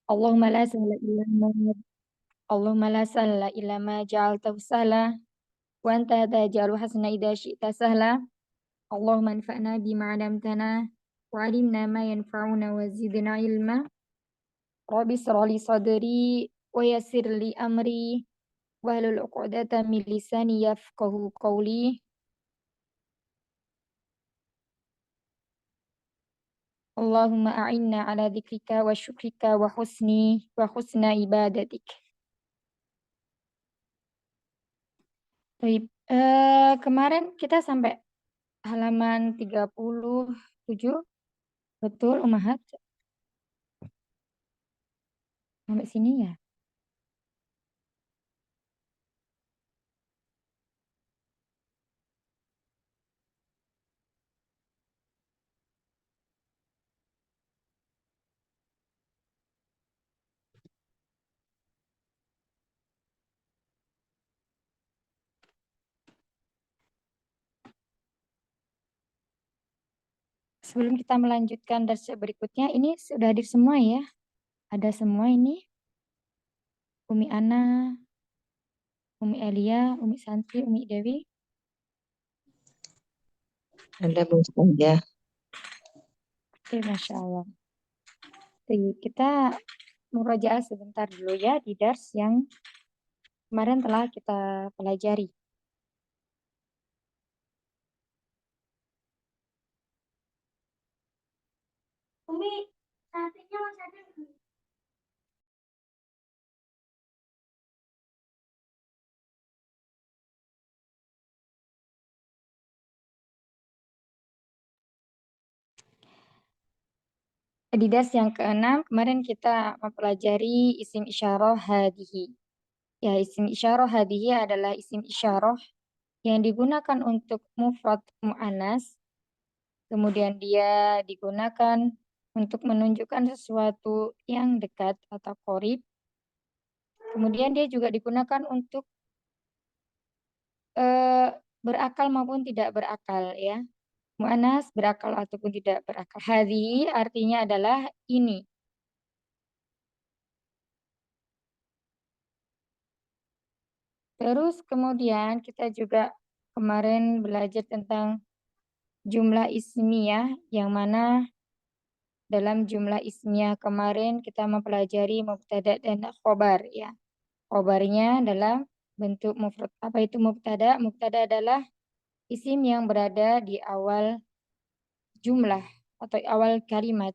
Allahumma la sahla illa ma Allahumma la sahla illa ma ja'altahu sahla wa anta taj'alul hasana idza syi'ta sahla. Allahumma anfa'na bima 'allamtana wa 'allimna ma yanfa'una wa zidna ilma. Rabbi ishrah li sadri wa yassir li amri wahlul 'uqdatam min lisani yafqahu qawli. Allahumma a'inna ala dzikrika wa syukrika wa husna ibadatik. Baik, kemarin kita sampai halaman 37, betul Umahat? Sampai sini ya? Sebelum kita melanjutkan dari berikutnya, ini sudah hadir semua ya? Ada semua ini? Umi Ana, Umi Elia, Umi Santi, Umi Dewi. Ada Bu Ustazah. Oke, Masya Allah. Jadi, kita murojaah sebentar dulu ya di dars yang kemarin telah kita pelajari. Umi, Santinya masih ada. Di dars yang ke-6, kemarin kita mempelajari isim isyarah hadihi. Ya, isim isyarah hadihi adalah isim isyarah yang digunakan untuk mufrad mu'annas. Kemudian dia digunakan untuk menunjukkan sesuatu yang dekat atau qorib. Kemudian dia juga digunakan untuk berakal maupun tidak berakal ya. Mu'annas berakal ataupun tidak berakal. Hadihi artinya adalah ini. Terus kemudian kita juga kemarin belajar tentang jumlah ismiyah, yang mana dalam jumlah ismiyah kemarin kita mempelajari mubtada dan khobar ya. Khobarnya dalam bentuk mufrad. Apa itu mubtada? Mubtada adalah isim yang berada di awal jumlah atau awal kalimat.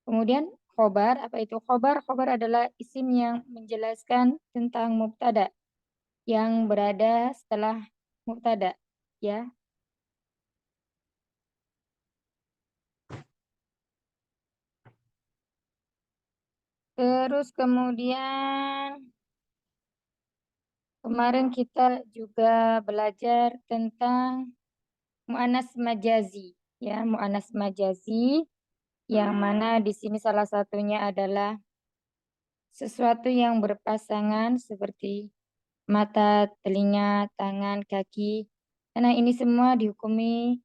Kemudian khobar, apa itu khobar? Khobar adalah isim yang menjelaskan tentang mubtada yang berada setelah mubtada ya. Terus kemudian kemarin kita juga belajar tentang mu'annas majazi ya, mu'annas majazi yang mana di sini salah satunya adalah sesuatu yang berpasangan seperti mata, telinga, tangan, kaki. Karena ini semua dihukumi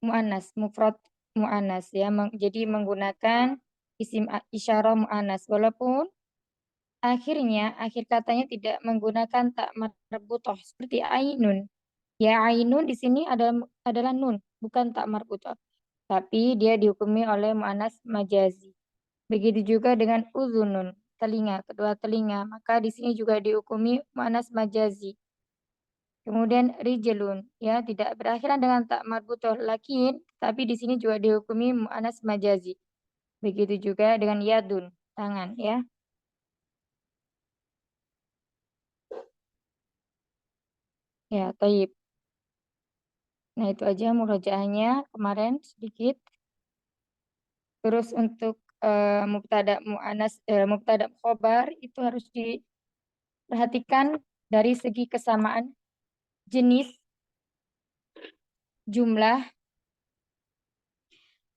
mu'annas, mufrad mu'annas ya. Jadi menggunakan isim isyarah mu'annas walaupun akhir katanya tidak menggunakan tak marbutah seperti ainun. Ya ainun di sini adalah nun, bukan tak marbutah. Tapi dia dihukumi oleh mu'annas majazi. Begitu juga dengan uzunun, telinga, kedua telinga. Maka di sini juga dihukumi mu'annas majazi. Kemudian rijlun, ya tidak berakhiran dengan tak marbutah lakin, tapi di sini juga dihukumi mu'annas majazi. Begitu juga dengan yadun, tangan, ya. Ya, taib. Nah, itu aja murojaahnya kemarin sedikit. Terus untuk mubtada mu'annas, mubtada khobar itu harus diperhatikan dari segi kesamaan jenis, jumlah,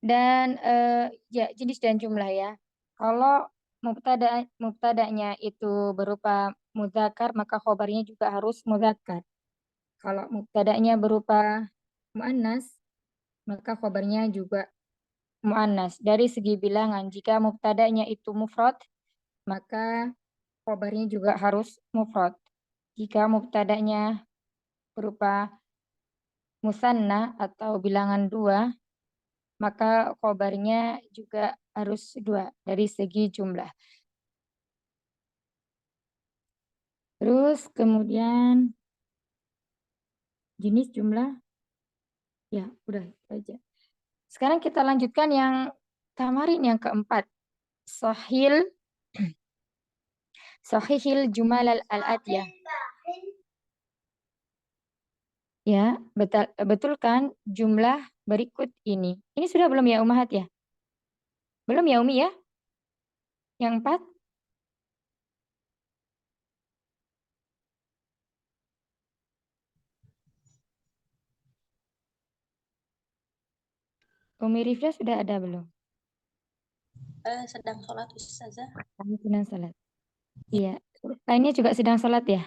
dan ya jenis dan jumlah ya. Kalau mubtadanya itu berupa mudzakkar, maka khobarnya juga harus mudzakkar. Kalau mubtadanya berupa mu'annas, maka khobarnya juga mu'annas. Dari segi bilangan, jika mubtadanya itu mufrad, maka khobarnya juga harus mufrad. Jika mubtada'nya berupa musanna atau bilangan 2, maka khobarnya juga harus 2 dari segi jumlah. Terus kemudian jenis jumlah, ya udah itu aja. Sekarang kita lanjutkan yang tamarin yang keempat. Sahihil jumal al-atiyah. Ya, betulkan jumlah berikut ini. Ini sudah belum ya Umahat ya? Belum ya Umi ya? Yang 4? Umi Rifda sudah ada belum? Sedang sholat Ustazah. Kami sedang sholat. Iya. Lainnya juga sedang sholat ya?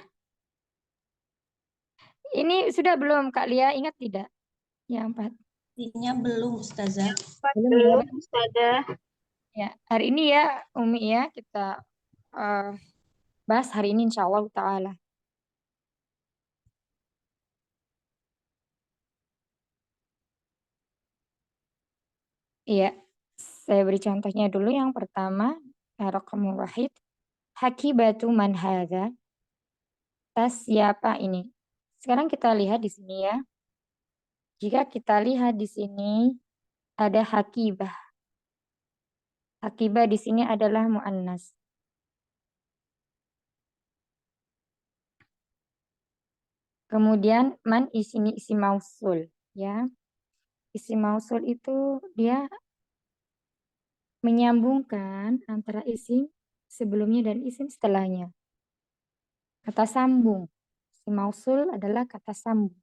Ini sudah belum Kak Lia, ingat tidak? Yang 4. Sepertinya belum Ustazah. Belum ya? Ustazah. Ya, hari ini ya Umi ya kita bahas hari ini insya Allah Ta'ala. Iya, saya beri contohnya dulu. Yang pertama, raqamul wahid, hakibatu man hadza. Tas siapa ini? Sekarang kita lihat di sini ya. Jika kita lihat di sini ada hakibah. Hakibah di sini adalah muannas. Kemudian man di sini isim mausul ya. Isim mausul itu dia menyambungkan antara isim sebelumnya dan isim setelahnya. Kata sambung. Isim mausul adalah kata sambung.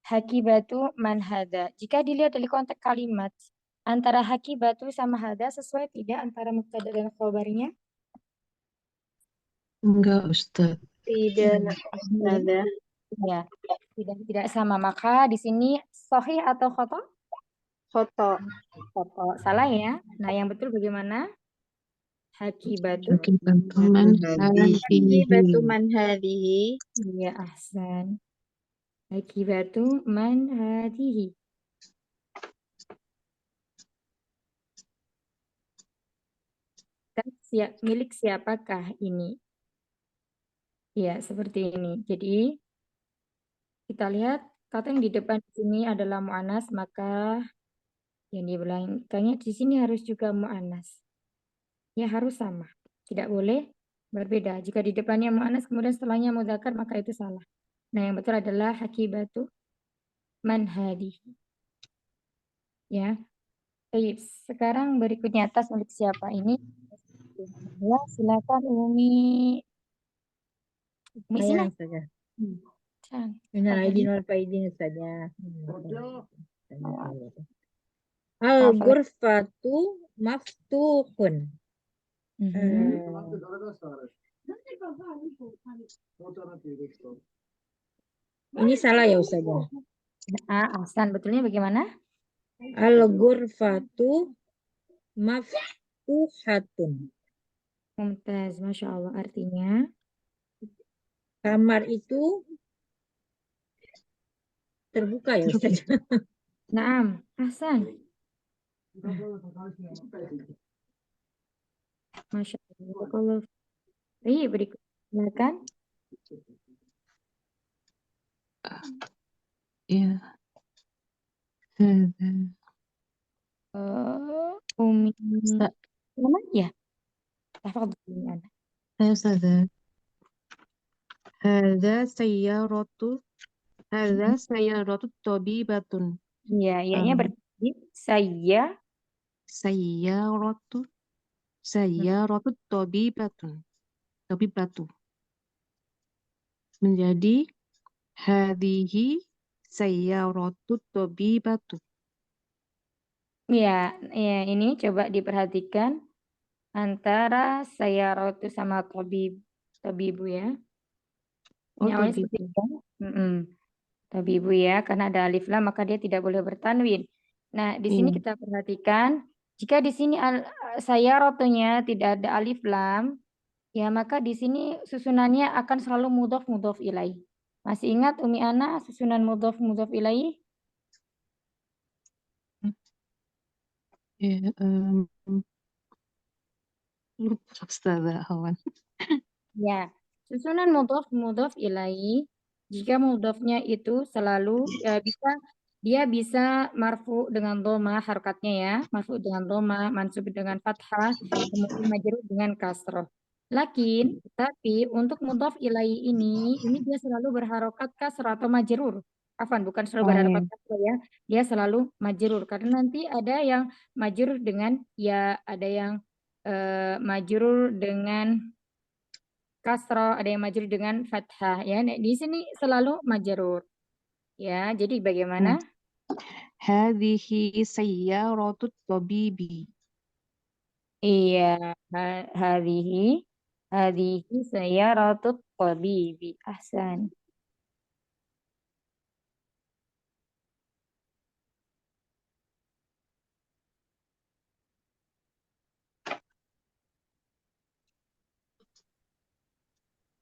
Hakibatu man hada. Jika dilihat dari konteks kalimat, antara hakibatu sama hada sesuai tidak antara mubtada dan khobarnya? Enggak, Ustaz. Tidak, Ustazah. Ya, tidak sama. Maka di sini sahih atau khoto? Khoto. Khoto. Salah ya. Nah, yang betul bagaimana? Hakibatu. Hakibatu man hadhihi. Batu man hadihi. Iya, ahsan. Hakibatu man hadihi. Milik siapakah ini? Ya, seperti ini. Jadi, kita lihat kata yang di depan sini adalah mu'anas, maka yang di belakangnya di sini harus juga mu'anas. Ya, harus sama. Tidak boleh berbeda. Jika di depannya mu'anas, kemudian setelahnya mudzakkar, maka itu salah. Nah, yang betul adalah hakibatu man hadihi. Ya. Baik, sekarang berikutnya atas milik siapa ini? Ya, silakan Umi. Umi sini. Ayang saja. Can. Minal Tafadhali. aidin wal faidin saja. Tafadhali. Al-ghurfatu maftuhun. Mhm. Ini salah ya Ustazah. Ahsan, betulnya bagaimana? Al-ghurfatu maftuhatun. Mumtaz, Masya Allah. Artinya, Kamar itu terbuka ya Ustazah. naam, Ahsan. Masya Allah. Kalau berikut, silakan. Ya. Hadza. Umi, Ustaz, mana ya? Tafadhali ana. saya Ustazah. Hadza sayyaratu tabibatun. Iya, iya berarti saya. Sayyaratu tabibatu. Menjadi hadhihi sayyaratu tabibatu. Ya, ya ini coba diperhatikan antara sayaratu sama tabibu ya. Oh, Ini awalnya seperti tabibu. itu. Tabibu ya, karena ada alif lam maka dia tidak boleh bertanwin. Nah, di sini Iya. kita perhatikan jika di sini sayaratunya tidak ada alif lam, ya maka di sini susunannya akan selalu mudhof ilaih. Masih ingat Umi Ana susunan mudhof ilaih? Ya, lupa Ustazah Hawan. Ya, susunan mudhof ilaih jika mudhofnya itu selalu dia bisa marfu dengan dhamma harokatnya ya, marfu dengan dhamma, mansub dengan fathah, kemudian majrur dengan kasroh. Tapi untuk mudhof ilaih ini dia selalu berharokat kasroh atau majrur. Afan, bukan selalu Oh berharokat iya. kasroh ya. Dia selalu majrur karena nanti ada yang majrur dengan ya, ada yang majrur dengan kasroh, ada yang majrur dengan fathah ya. Nah, di sini selalu majrur. Ya, jadi bagaimana? Hadhihi sayyaratut tabibi. Iya, hadhihi sayyaratut tabibi. Ahsan.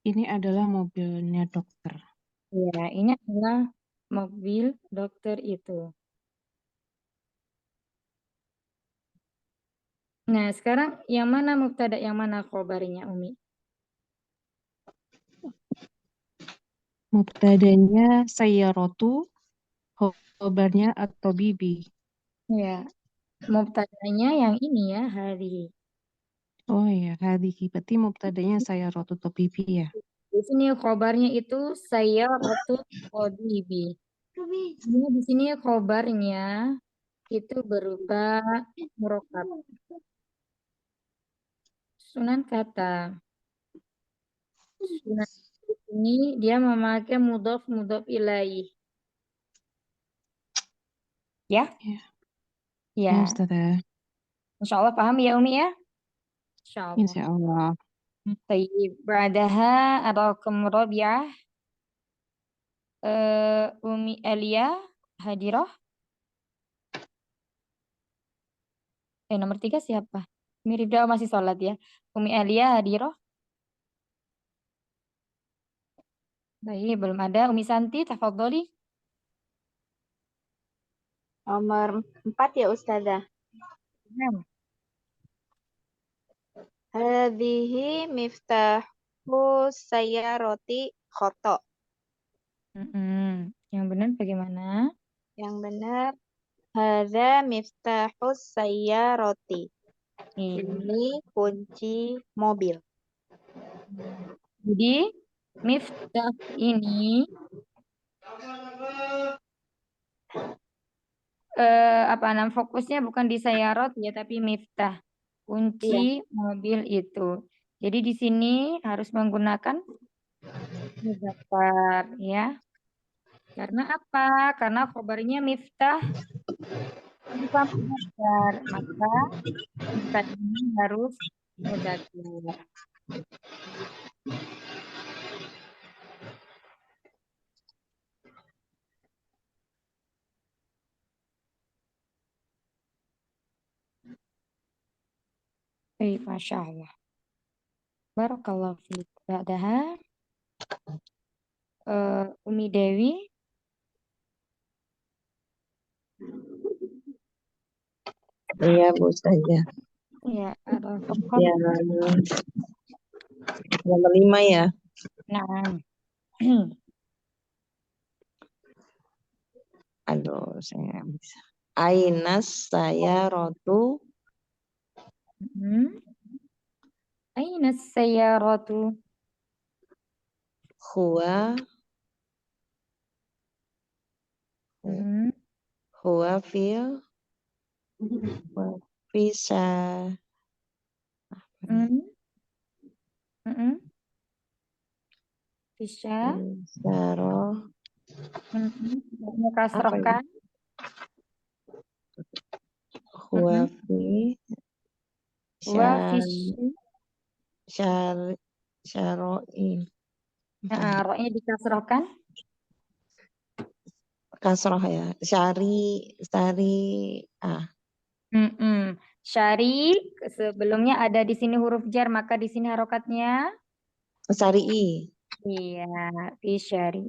Ini adalah mobilnya dokter. Ya, ini adalah mobil dokter itu. Nah, sekarang yang mana mubtada, yang mana khobarnya, Umi? Mubtadanya sayyaratu, khobarnya at-tabibi. Ya, mubtadanya yang ini ya, hadhihi. Oh iya, hadhihi. Berarti mubtadanya sayyaratu tabibi ya. Di sini khobarnya itu sayyaratut tabibi. Ini di sini khobarnya itu berupa murokab. Sunan kata. Sunan ini dia memakai mudhof ilaih. Ya? Ya, Ya. ya Ustazah. Insya Allah paham ya Umi ya? Insya Allah. Insya Allah. Tayyib. Ba'daha ar-raqam rabi'ah. Umi Elia hadirah. Nomor 3 siapa? Mirip doa masih sholat ya. Umi Elia hadirah. Baik, belum ada. Umi Santi, tafadholi. Nomor 4 ya Ustazah. Nah. Hadhihi miftahu sayyarati khoto. Yang benar bagaimana? Yang benar, hadza miftahu sayyarati. Ini kunci mobil. Jadi, miftah ini fokusnya bukan di sayarot ya, tapi miftah, kunci mobil itu. Jadi di sini harus menggunakan muzakkar ya. Karena apa? Karena khobarnya miftah bukan muzakkar, maka miftah ini harus muzakkar. Masya Allah. Barakallahu fiik. Ba'daha Umi Dewi. Iya, Bu Ustazah. Ya, ada Yang nomor 5 ya. Nah. Aduh, saya nggak bisa. Ainas saya rotu Aina sayyaratu? huwa huwa fil bisa Bisa. Saro Kasroh apa ya? kan? Huwa fi Wa fi syaroi. Ro-nya dikasrohkan. Kasroh ya. Syari sebelumnya ada di sini huruf jar, maka di sini harokatnya Syari'i. iya, fi syari.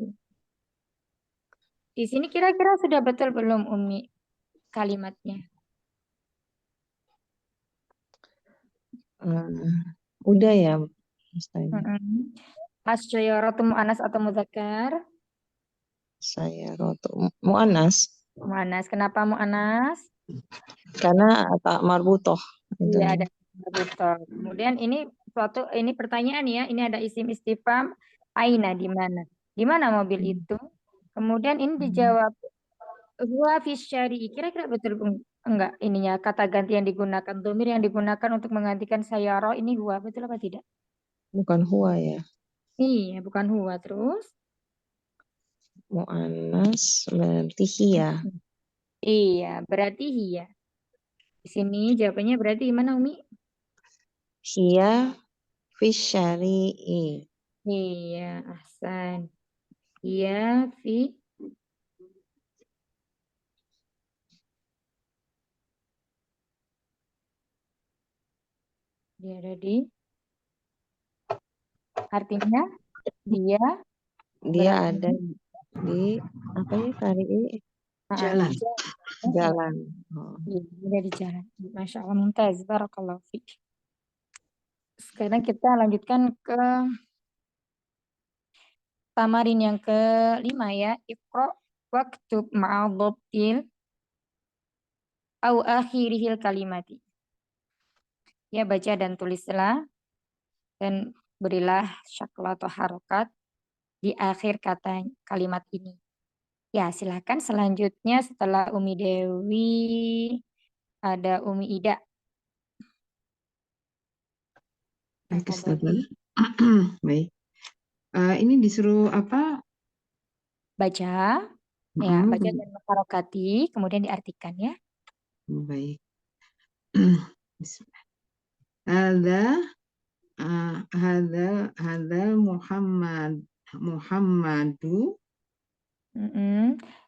Di sini kira-kira sudah betul belum Umi kalimatnya? Udah ya, Ustazah. Asy-syajaratu mu'annas atau muzakkar? Sayyaratu mu'annas. Mu'annas. Kenapa mu'annas? Karena tak marbutoh. Iya, ada betul. Kemudian ini pertanyaan ya, ini ada isim istifham aina di mana? Di mana mobil itu? Kemudian ini dijawab huwa fi syari'i. Kira-kira betul enggak ininya kata ganti yang digunakan, domir yang digunakan untuk menggantikan sayyara ini huwa, betul apa tidak? Bukan huwa ya. Iya, bukan huwa terus. Mu'annas berarti hiya. Iya, berarti hiya. Di sini jawabannya berarti gimana Umi? Hiya fi syari'i. Iya, ahsan. Iya, fi dia ada di artinya dia Dia berada ada di apa ya syari'i? jalan. Jalan. Oh. Iya, ada di jalan. Masya Allah, mumtaz. Barakallahu fiik. Sekarang kita lanjutkan ke tamarin yang ke-5 ya. Iqra waktub ma'adhabtil au akhirihil kalimati. Ya, baca dan tulislah dan berilah syakla atau harokat di akhir kata kalimat ini. Ya, silakan selanjutnya setelah Umi Dewi ada Umi Ida. Baik, Ustazah. Baik. Ini disuruh apa? Baca, ya, baca dan mengharokati, kemudian diartikan ya. Baik. Bismillah. Hadza Muhammadu.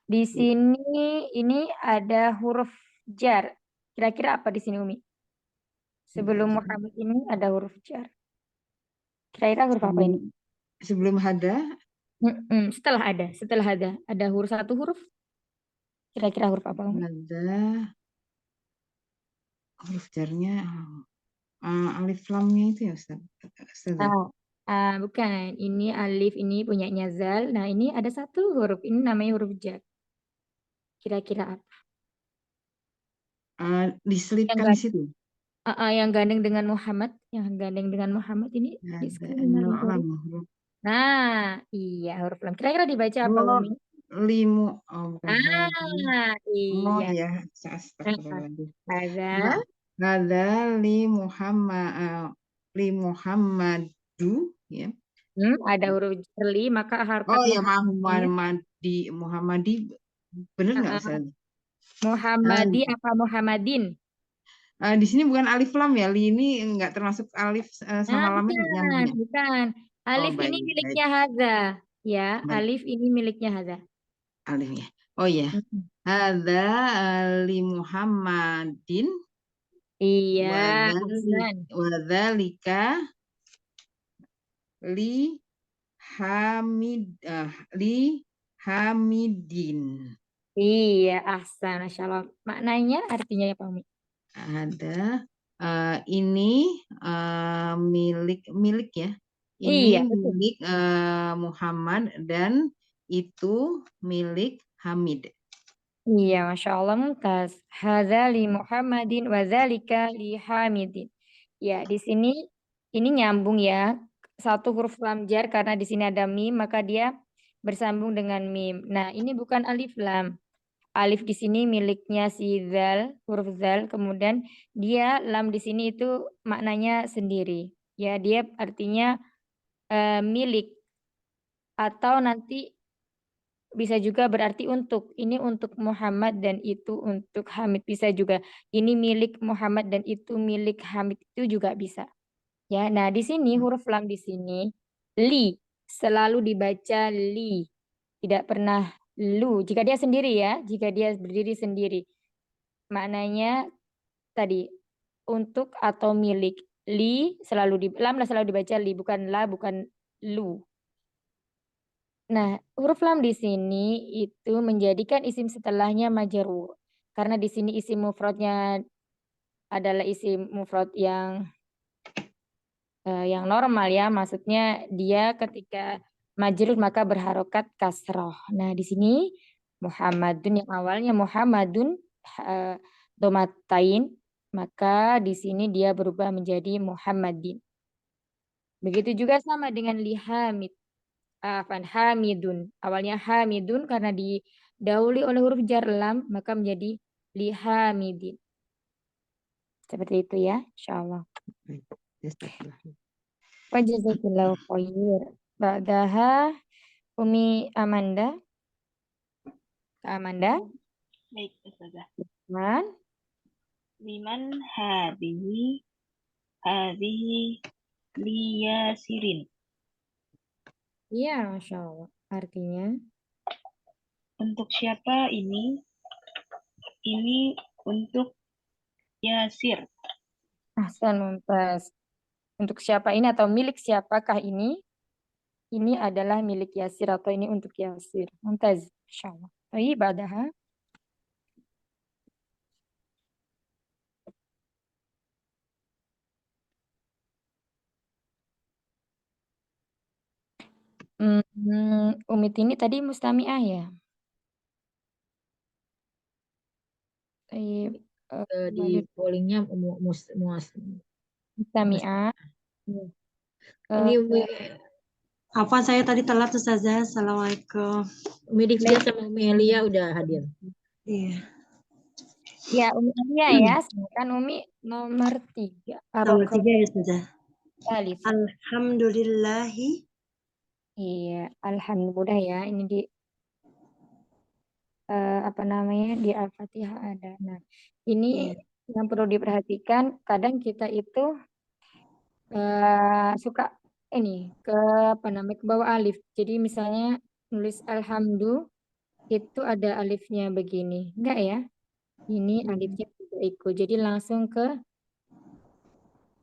Di sini ini ada huruf jar. Kira-kira apa di sini Umi? Sebelum Muhammad ini ada huruf jar. Kira-kira huruf apa ini? Sebelum hada, Setelah ada satu huruf. Kira-kira huruf apa Umi? ada huruf jarnya alif lamnya itu ya Ustazah. Bukan. Ini alif, ini punyanya zal. Nah, ini ada satu huruf. Ini namanya huruf jar. Kira-kira apa? Diselipkan di situ. Yang gandeng dengan Muhammad. Yang gandeng dengan Muhammad ini Lam. Nah, iya huruf lam. Kira-kira dibaca apa Umi? Limu. Oh, bukan Iya. ya. Astagfirullahaladzim. Ada. Hadza li Muhammadu ya. Ada huruf li, maka harokat Oh ya, Muhammadi benar nggak Ustaz? Muhammadi apa Muhammadin? Di sini bukan alif lam ya, li ini nggak termasuk alif sama lam yang bukan. Alif ini miliknya Haza. Ya, alif ini miliknya Haza. Alifnya. Oh ya. Hadza li Muhammadin. Iya. Wadzalika li Hamidin. Iya, ahsan, Masya Allah. Maknanya artinya ya Pak Umi? Ada ini milik ya. Ini Iya, milik Muhammad dan itu milik Hamid. Iya, Masya Allah, mumtaz. Hadza li Muhammadin wa dzalika li Hamidin. Ya, di sini ini nyambung ya. Satu huruf lam jar karena di sini ada mim, maka dia bersambung dengan mim. Nah, ini bukan alif lam. Alif di sini miliknya si zal, huruf zal. Kemudian dia lam di sini itu maknanya sendiri. Ya, dia artinya milik atau nanti bisa juga berarti untuk. Ini untuk Muhammad dan itu untuk Hamid bisa juga. Ini milik Muhammad dan itu milik Hamid itu juga bisa. Ya, nah di sini huruf lam di sini li selalu dibaca li, tidak pernah lu. Jika dia sendiri ya, jika dia berdiri sendiri, maknanya tadi untuk atau milik. Li selalu lam selalu dibaca li, bukan la, bukan lu. Nah, huruf lam di sini itu menjadikan isim setelahnya majrur. Karena di sini isim mufradnya adalah isim mufrad yang normal ya, maksudnya dia ketika majrur maka berharokat kasroh. Nah, di sini Muhammadun yang awalnya Muhammadun domatain, maka di sini dia berubah menjadi Muhammadin. Begitu juga sama dengan lihamid. Hamidun. Awalnya Hamidun karena didahului oleh huruf jar lam maka menjadi lihamidin. Seperti itu ya, insyaallah. Wa jazakallahu khair. Ba'daha Umi Amanda. Kak Amanda. Baik, Ustazah. Man. Liman hadhihi liyasirin. Iya, Masya Allah. Artinya Untuk siapa ini? Ini untuk Yasir. Ahsan mumtaz. Untuk siapa ini atau milik siapakah ini? Ini adalah milik Yasir atau ini untuk Yasir. Mumtaz, Masya Allah. Baik, ba'daha. Umit ini tadi mustami'ah ya? Baik, Di pollingnya mustami'ah. ini Apa saya tadi telat Ustazah? Assalamualaikum. Umi Dikja sama Umi Elia udah hadir. Iya. Ya, Umi Alia ya. Sedangkan Umi nomor 3. Nomor 3 ya Ustazah. Alif. Alhamdulillahi. Iya, alhamdulillah ya. Ini di apa namanya di Al-Fatihah ada. Nah, ini yang perlu diperhatikan. Kadang kita itu suka ini ke apa namanya ke bawah alif. Jadi misalnya nulis alhamdu itu ada alifnya begini. Enggak ya? Ini alifnya tidak ikut. Jadi langsung ke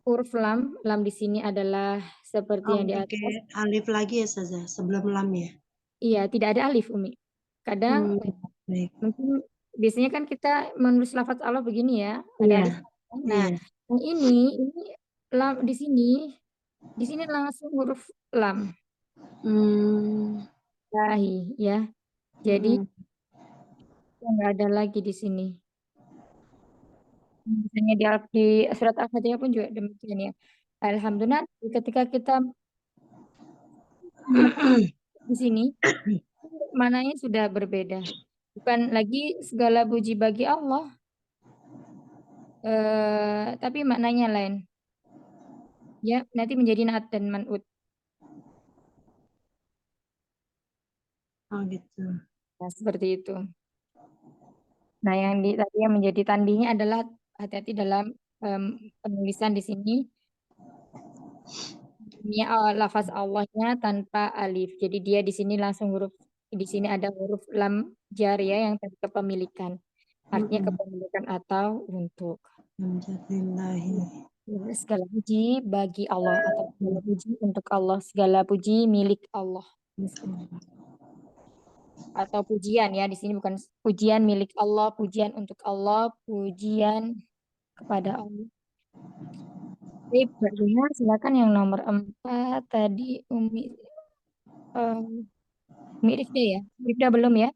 huruf lam. Lam di sini adalah seperti yang di atas. Pakai alif lagi ya Ustazah sebelum lam ya. Iya, tidak ada alif Umi. Kadang Baik. mungkin biasanya kan kita menulis lafaz Allah begini ya, ada Iya. alif. Nah, yang ini lam di sini langsung huruf lam. Lahi ya. Jadi nggak ada lagi di sini. Misalnya di surat Al-Fatihah pun juga demikian ya. Alhamdulillah ketika kita di sini mananya sudah berbeda. Bukan lagi segala puji bagi Allah. Tapi maknanya lain. Ya, nanti menjadi naat dan man'ut. Oh gitu. Nah, seperti itu. Nah, tadi yang menjadi tandingnya adalah hati-hati dalam penulisan di sini. Ini lafaz Allahnya tanpa alif. Jadi dia di sini langsung di sini ada huruf lam jar ya yang tadi kepemilikan. Artinya kepemilikan atau untuk. Alhamdulillahi. Segala puji bagi Allah atau segala puji untuk Allah, segala puji milik Allah. Atau pujian ya, di sini bukan pujian milik Allah, pujian untuk Allah, pujian kepada Allah. Baik, silakan yang nomor 4 tadi Umi Rifda ya? Rifda belum ya?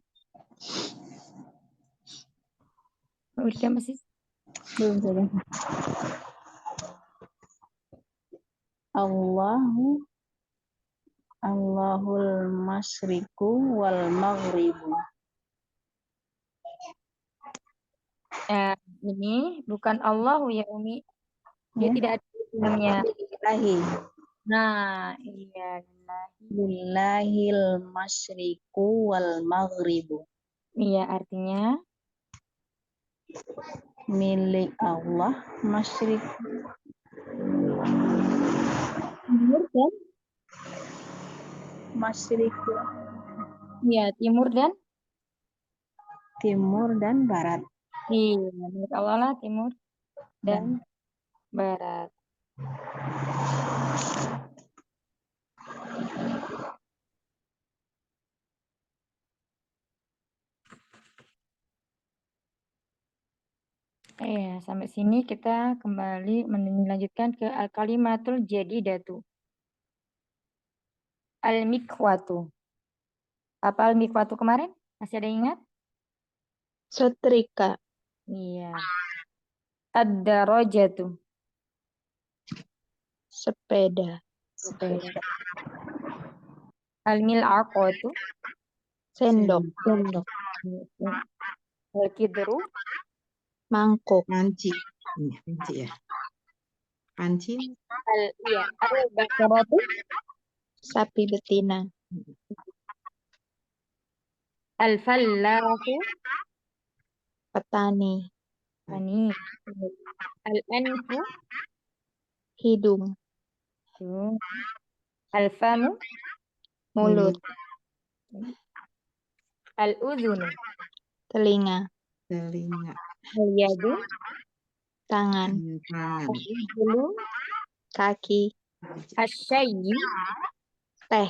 Rifda masih belum saja. Allahul masyriku wal maghribu. Ini bukan Allah ya Umi. Dia tidak ada dalamnya. Ilahi. Nah, iya. Lillahil masyriqu wal maghribu. Iya, artinya Milik Allah masyriq timur dan masyriqu iya, timur dan timur dan barat. iya, milik Allah lah timur dan barat. Sampai sini kita kembali melanjutkan ke al-kalimatul jadidatu. Al-mikwatu. Apa al-mikwatu kemarin? Masih ada yang ingat? Setrika. Iya. Ad-darajatu. Sepeda. Sepeda. Al-mil'aqatu. Sendok. Sendok. Al-kidru. Mangkuk. Panci. Ini panci ya. Panci. Iya. Al-bakaratu. Sapi betina. Al-fallahu. Petani. Ani. Al-anfu. Hidung. Tuh. Al-famu. Mulut. Al-udhunu. Telinga. Telinga. Al-yadu. Tangan. Tangan. Al-rijlu. Kaki. Asyayyi. Teh.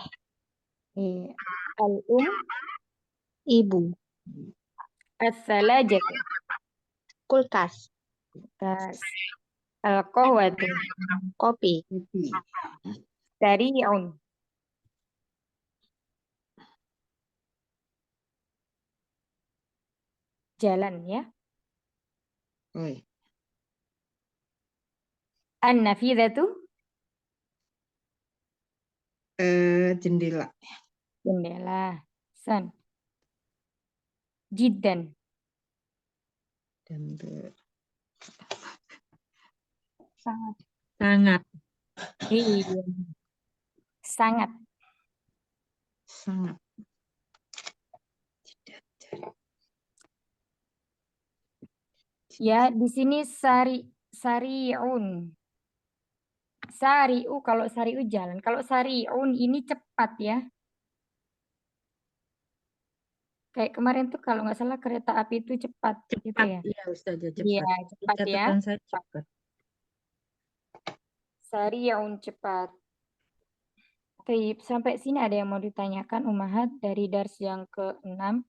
Iya. Al-um. Ibu. As-salajatu. Kulkas. Tas. Al-qahwatu. Kopi. Kopi. Sari'un. Jalan ya. Oi. An-nafidhatu. Jendela. Jendela. San. Jiddan. Dan Sangat. Iya. Sangat. sangat. Ya, di sini sari'un. Sari'u, kalau sari'u jalan. Kalau sari'un ini cepat ya. Kayak kemarin tuh kalau nggak salah kereta api itu cepat gitu Cepat. ya. Iya, Ustazah, Iya, cepat. cepat ya. Catatan saya cepat. Sari'un cepat. Baik, sampai sini ada yang mau ditanyakan Ummahat dari dars yang ke-6?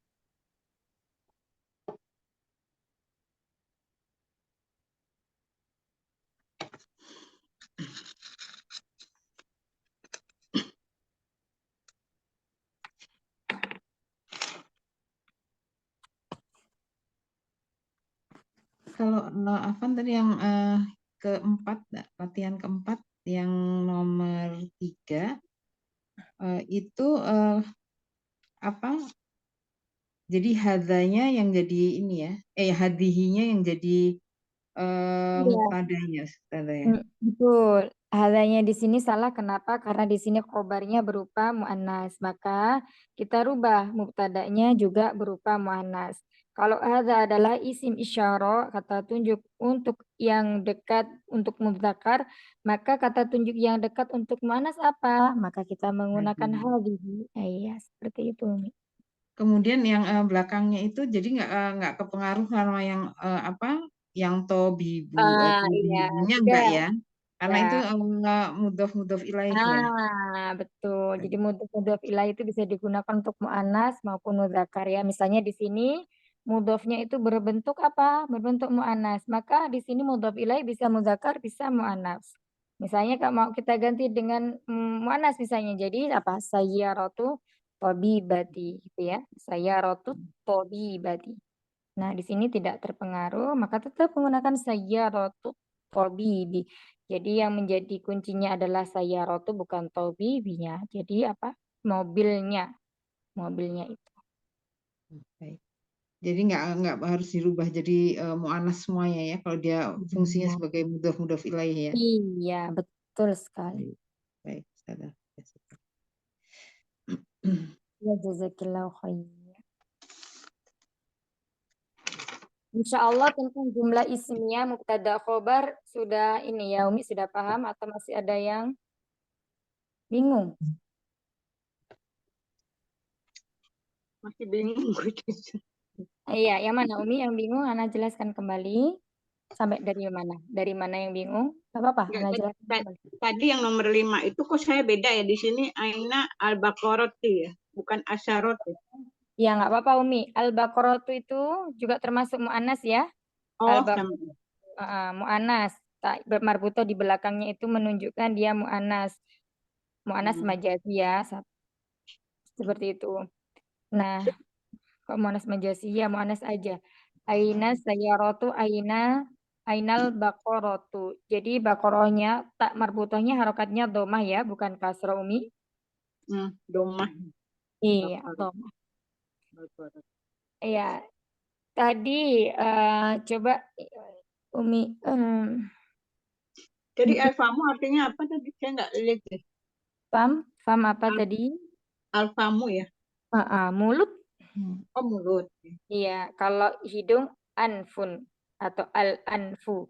Kalau Afan tadi yang keempat, latihan keempat yang nomor 3 itu apa? Jadi hadanya yang jadi ini ya, hadihinya yang jadi muktadanya, Ustazah. Betul. Halanya di sini salah kenapa? Karena di sini khobarnya berupa muannas. Maka kita rubah mubtada'nya juga berupa muannas. Kalau hadza adalah isim isyarah, kata tunjuk untuk yang dekat untuk mudzakkar, maka kata tunjuk yang dekat untuk muannas apa? Maka kita menggunakan hadhihi. Iya, seperti itu. Umi. Kemudian yang belakangnya itu jadi nggak kepengaruh sama yang apa? Yang tobibu, Iya, tobibunya juga. enggak ya? Karena Ya. itu mudhof ilaih ya. Betul. Jadi mudhof ilaih itu bisa digunakan untuk muannas maupun mudzakkar ya. Misalnya di sini mudhofnya itu berbentuk apa? Berbentuk muannas. Maka di sini mudhof ilaih bisa mudzakkar, bisa muannas. Misalnya kalau mau kita ganti dengan muannas misalnya jadi apa? Sayyaratu thabibati gitu ya. Sayyaratu thabibati. Nah, di sini tidak terpengaruh, maka tetap menggunakan sayyaratu thabibi. Jadi yang menjadi kuncinya adalah sayyaratu bukan thabibinya. Jadi apa? Mobilnya. Mobilnya itu. Baik. Jadi nggak harus dirubah jadi mu'annas semuanya ya, kalau dia fungsinya sebagai mudhof ilaih ya. Iya, betul sekali. Baik. Ustazah. Ya, jazakillahu khair. Insya Allah tentang jumlah ismiyah mubtada khobar sudah ini ya Umi sudah paham atau masih ada yang bingung? Masih bingung gue. Iya, yang mana Umi yang bingung? Ana jelaskan kembali. Sampai dari mana? Dari mana yang bingung? Gak apa-apa, Nggak, Ana jelaskan tadi- kembali. Tadi yang nomor 5 itu kok saya beda ya di sini Aina al-Baqarati ya, bukan Asyarati. Ya nggak apa-apa Umi. Al-Baqarah itu juga termasuk mu'annas ya. Oh, Al-Baqarah mu'annas. Marbuto di belakangnya itu menunjukkan dia mu'annas. Mu'annas majazi ya. Seperti itu. Nah, kok mu'annas majazi ya mu'annas aja. Aina sayyaratu ainal baqaratu. Jadi baqarahnya tak marbutohnya harokatnya domah ya, bukan kasroh Umi. domah. Iya, domah. Iya. Tadi coba Umi Jadi alfamu artinya apa tadi? Saya nggak lihat deh. Fam apa tadi? Alfamu ya. Mulut. Oh, mulut. Iya, kalau hidung anfun atau al-anfu.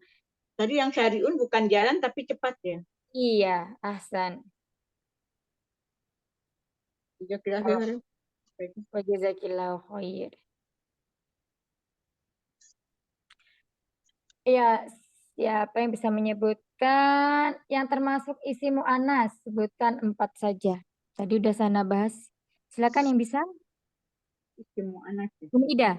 Tadi yang syariun bukan jalan tapi cepat ya. Iya, ahsan. Kira-kira. Wa jazakillahu khair. Iya, siapa yang bisa menyebutkan yang termasuk isi mu'anas? Sebutkan 4 saja. Tadi udah sana bahas. Silakan yang bisa. Istimu anak ya. Umi Ida.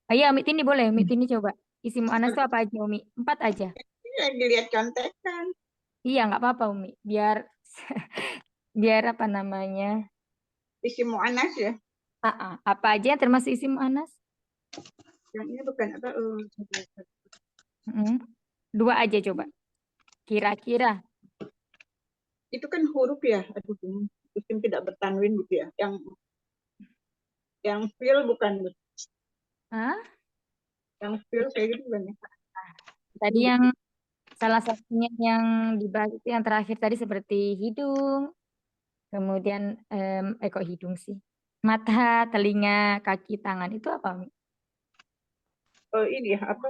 Ayo Umi Tini boleh. Umi Tini coba. Isi mu'anas itu apa aja Umi? 4 aja. Iya, dilihat contekan. Iya, nggak apa-apa Umi. Biar biar apa namanya? Istimu anak ya. Apa aja yang termasuk isi mu'anas? Yang ini bukan apa? 2 aja coba. Kira-kira. Itu kan huruf ya. Aduh, isim tidak bertanwin gitu ya. Yang fil bukan. Hah? Yang fil kayak gitu bukan ya. Tadi yang salah satunya yang dibahas itu yang terakhir tadi seperti hidung. Kemudian kok hidung sih? Mata, telinga, kaki, tangan. Itu apa, Umi? Ini ya apa?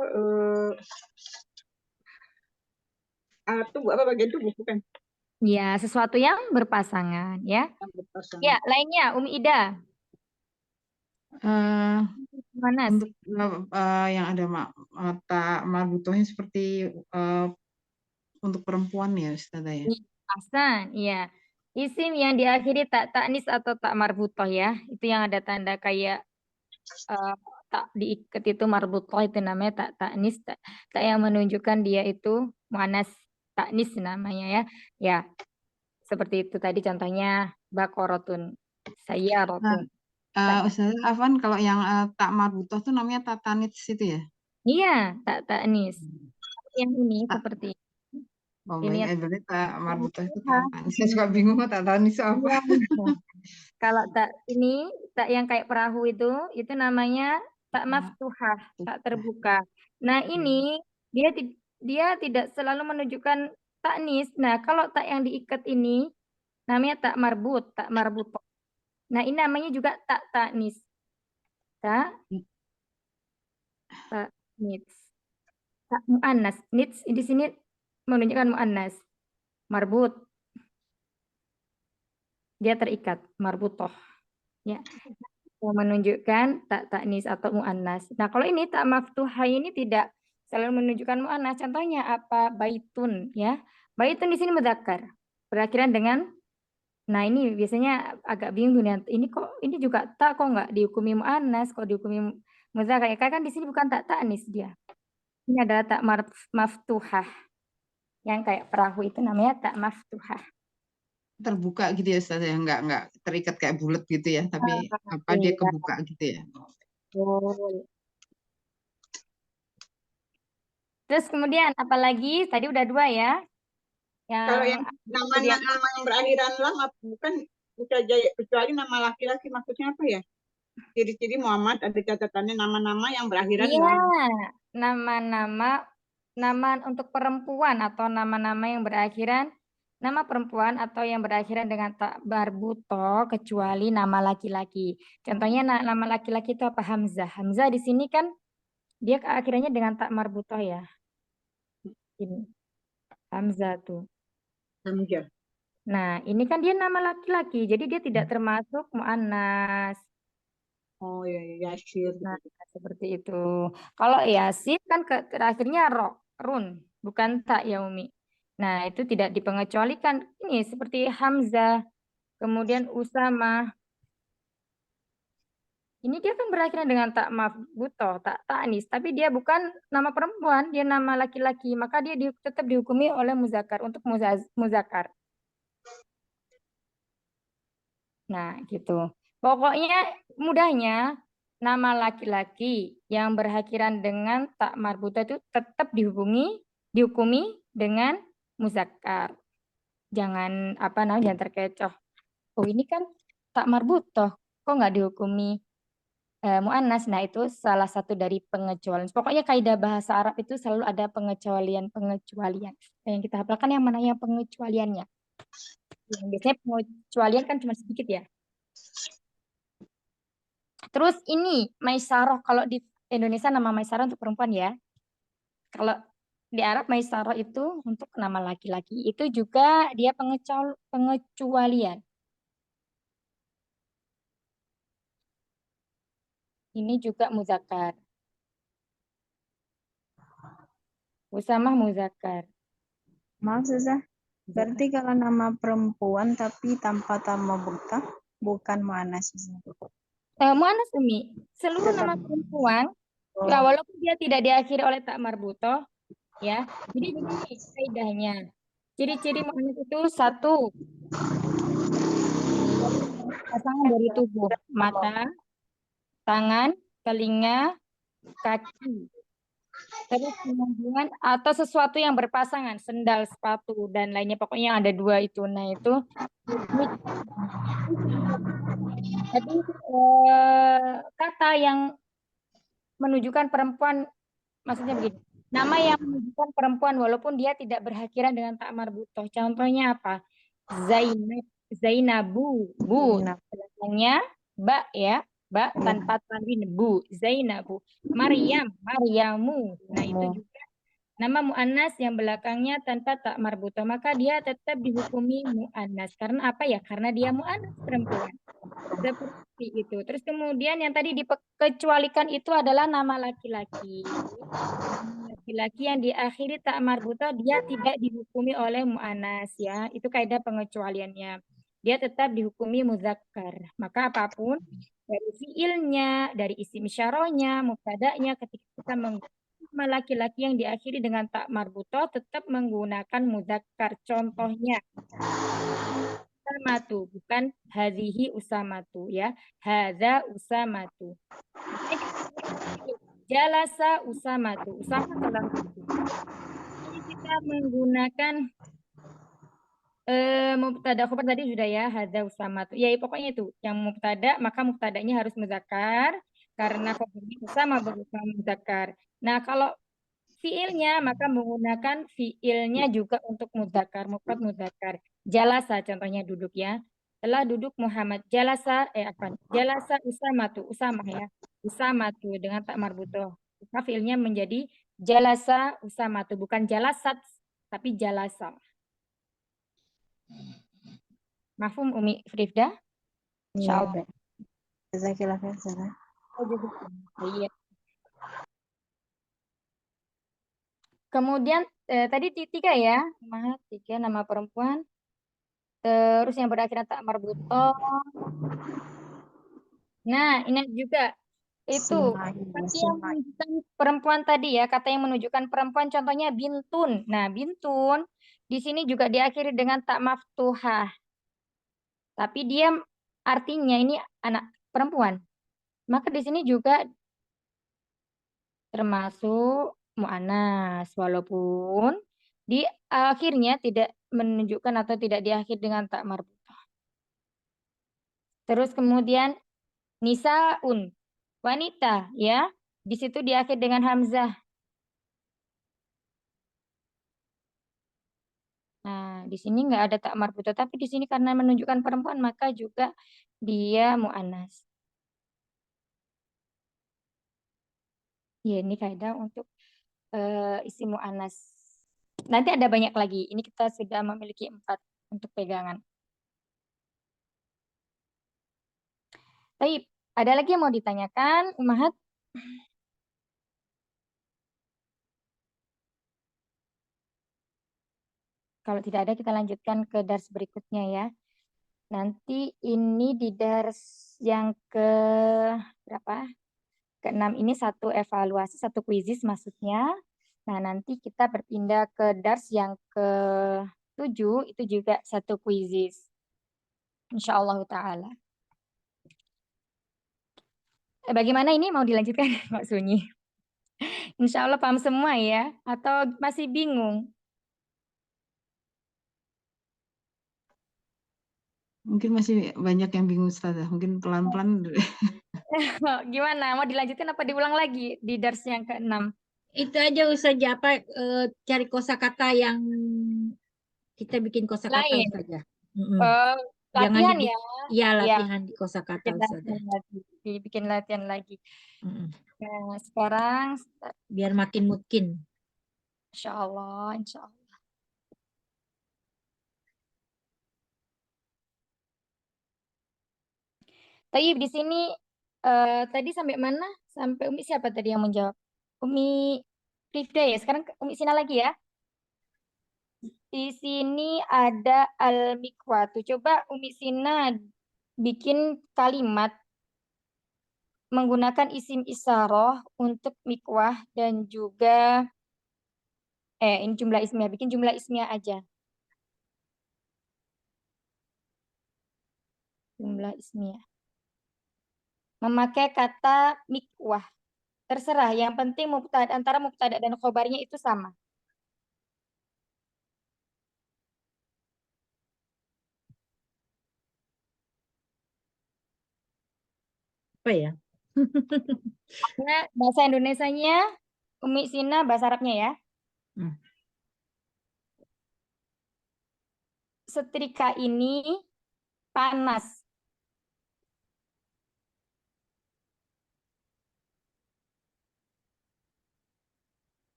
Tubuh apa bagian tubuh bukan? Ya, sesuatu yang berpasangan ya. Yang berpasangan. Ya, lainnya Umi Ida. Mana? Untuk yang ada mata marbutohnya seperti untuk perempuan ya Ustazah ya. Hasan, iya. Isim yang diakhiri tak taknis atau tak marbutoh ya. Itu yang ada tanda kayak tak diikat itu marbutoh itu namanya tak taknis. Tak yang menunjukkan dia itu muannas taknis namanya ya. Ya, seperti itu tadi contohnya bakorotun, sayyarotun. Ustazah Afwan kalau yang tak marbutoh tuh namanya tatanits itu ya? Iya, tak taknis. Yang ini seperti Oh, ini baik. yang Berarti tak marbutoh itu tatanits. Saya suka bingung tatanits apa. kalau tak ini tak yang kayak perahu itu namanya tak maftuhah, tak terbuka. Nah, ini dia tidak selalu menunjukkan taknis. Nah, kalau tak yang diikat ini namanya tak marbut, tak marbutoh. Nah, ini namanya juga tak taknis. Tak nits. Tak muannas. Nits di sini menunjukkan muannas. Marbut. Dia terikat, marbutoh. Ya. Menunjukkan tak taknis atau muannas. Nah, kalau ini tak maftuhah ini tidak selalu menunjukkan muannas. Contohnya apa? Baitun ya. Baitun di sini mudzakkar. Berakhiran dengan nah ini biasanya agak bingung nih. Ini juga tak kok nggak dihukumi muannas, kok dihukumi mudzakkar. Ya, kan di sini bukan tak taknis dia. Ini adalah tak maftuhah. Yang kayak perahu itu namanya tak maftuhah. Terbuka gitu ya Ustazah ya, nggak terikat kayak bulat gitu ya, tapi apa dia iya. kebuka gitu ya. Terus kemudian apalagi tadi udah 2 ya. Kalau yang nama yang berakhiran lam bukan bisa jadi kecuali nama laki-laki, maksudnya apa ya? Ciri-ciri Muhammad ada catatannya nama-nama yang berakhiran iya, lam. nama untuk perempuan atau nama-nama yang berakhiran nama perempuan atau yang berakhiran dengan tak marbutoh kecuali nama laki-laki. Contohnya nama laki-laki itu apa? Hamzah. Hamzah di sini kan dia akhirannya dengan tak marbutoh ya. Ini Hamzah tuh. Hamzah. Nah, ini kan dia nama laki-laki, jadi dia tidak termasuk mu'annas. Oh ya, Yasir. Nah, seperti itu. Kalau Yasin kan terakhirnya run, bukan tak ya Umi. Nah, itu tidak dipengecualikan. Ini seperti Hamzah, kemudian Usama. Ini dia kan berakhiran dengan tak mafbutoh, tak ta'nis, tapi dia bukan nama perempuan, dia nama laki-laki, maka dia tetap dihukumi oleh muzakkar untuk muzakkar. Nah, gitu. Pokoknya mudahnya nama laki-laki yang berakhiran dengan tak marbutoh itu tetap dihukumi dengan muzakkar. Jangan jangan terkecoh. Oh, ini kan tak marbutoh, kok nggak dihukumi mu'annas? Nah, itu salah satu dari pengecualian. Pokoknya kaidah bahasa Arab itu selalu ada pengecualian. Yang kita hafalkan yang mana yang pengecualiannya. Yang biasanya pengecualian kan cuma sedikit ya. Terus ini Maisaroh, kalau di Indonesia nama Maisaroh untuk perempuan ya. Kalau di Arab Maisaroh itu untuk nama laki-laki. Itu juga dia pengecualian. Ini juga muzakkar. Usamah muzakkar. Maaf Ustazah, berarti kalau nama perempuan tapi tanpa tak marbutoh bukan mu'annas Ustazah. Mu'annas Umi, seluruh Tetap. nama perempuan Oh. ya, walaupun dia tidak diakhiri oleh tak marbutoh ya. Jadi begini kaidahnya. Ciri-ciri mu'annas itu satu, pasangan dari tubuh, mata, tangan, telinga, kaki. Terus kemudian atau sesuatu yang berpasangan, sendal, sepatu, dan lainnya. Pokoknya ada dua itu. Nah, itu. Jadi kata yang menunjukkan perempuan, maksudnya begini. Nama yang menunjukkan perempuan walaupun dia tidak berakhiran dengan tak marbutoh. Contohnya apa? Zainabu, bu. Belakangnya ba ya. Ba tanpa tanwin, bu. Zainabu. Maryam, Maryamu. Nah, itu juga nama mu'annas yang belakangnya tanpa tak marbutoh. Maka dia tetap dihukumi mu'annas. Karena apa ya? Karena dia mu'annas perempuan. Seperti itu. Terus kemudian yang tadi dikecualikan itu adalah nama laki-laki. Laki-laki yang diakhiri tak marbutoh dia tidak dihukumi oleh mu'annas ya. Itu kaidah pengecualiannya. Dia tetap dihukumi muzakkar. Maka apapun dari fiilnya, dari isim isyarahnya, mubtada'nya, ketika kita menggunakan laki-laki yang diakhiri dengan tak marbutoh tetap menggunakan muzakkar. Contohnya Usamatu, bukan hadhihi usamatu ya. Hadza usamatu. Jalasa usamatu. Usama telah duduk. Ini kita menggunakan mubtada khobar tadi sudah ya, hadza usamatu. Ya, pokoknya itu. Yang mubtada maka mubtadanya harus muzakkar karena khobarnya usama berupa muzakkar. Nah, kalau fiilnya maka menggunakan fiilnya juga untuk muzakkar, mufrad muzakkar. Jalasa contohnya duduk ya. Telah duduk Muhammad. Jalasa Jalasa usamatu, usamah ya. Usamatu dengan tak marbutoh. Maka fiilnya menjadi jalasa usamatu, bukan jalasat tapi jalasa. Mafhum Umi Frifda? Insyaallah. Jazakillah khair Ustazah. Iya. Kemudian tadi tiga ya, tiga nama perempuan. Terus yang berakhiran tak marbutoh. Nah, ini juga itu kata yang menunjukkan perempuan tadi ya, kata yang menunjukkan perempuan contohnya bintun. Nah, bintun di sini juga diakhiri dengan tak maftuhah. Tapi dia artinya ini anak perempuan. Maka di sini juga termasuk mu'annas walaupun di akhirnya tidak menunjukkan atau tidak diakhiri dengan tak marbutoh. Terus kemudian nisaun, wanita ya. Di situ diakhiri dengan hamzah. Nah, di sini nggak ada tak marbutoh, tapi di sini karena menunjukkan perempuan maka juga dia mu'annas. Ya, ini kaidah untuk isim mu'annas. Nanti ada banyak lagi. Ini kita sudah memiliki 4 untuk pegangan. Baik, ada lagi yang mau ditanyakan, Umahat? Kalau tidak ada, kita lanjutkan ke dars berikutnya ya. Nanti ini di dars yang ke berapa? Ke-6 ini satu evaluasi, satu kuisis maksudnya. Nah, nanti kita berpindah ke dars yang ke-7, itu juga satu kuisis. Insyaallah ta'ala. Bagaimana ini mau dilanjutkan, Mbak Sunyi? Insya Allah paham semua ya? Atau masih bingung? Mungkin masih banyak yang bingung Ustazah. Mungkin pelan-pelan. Gimana? Mau dilanjutkan apa diulang lagi di dars yang ke-6? Itu aja Ustazah, cari kosakata yang kita bikin kosakata Lain. Ustazah. Latihan Jangan ya? ya, Ya, latihan di kosakata bikin Ustazah. latihan lagi. Dibikin latihan lagi. Mm-mm. Nah, sekarang, Biar makin mungkin. Insya Allah, Insya Allah. Tapi di sini tadi sampai mana? Sampai Umi siapa tadi yang menjawab? Umi Rifda ya. Sekarang ke Umi Sina lagi ya. Di sini ada al-mikwatu. Coba Umi Sina bikin kalimat menggunakan isim isaroh untuk mikwah dan juga ini jumlah ismiyah. Bikin jumlah ismiyah aja. Jumlah ismiyah. Memakai kata mikwah. Terserah, yang penting antara mubtada dan khobarnya itu sama. Apa ya? Nah, bahasa Indonesianya, Umi Sina, bahasa Arabnya ya. Setrika ini panas.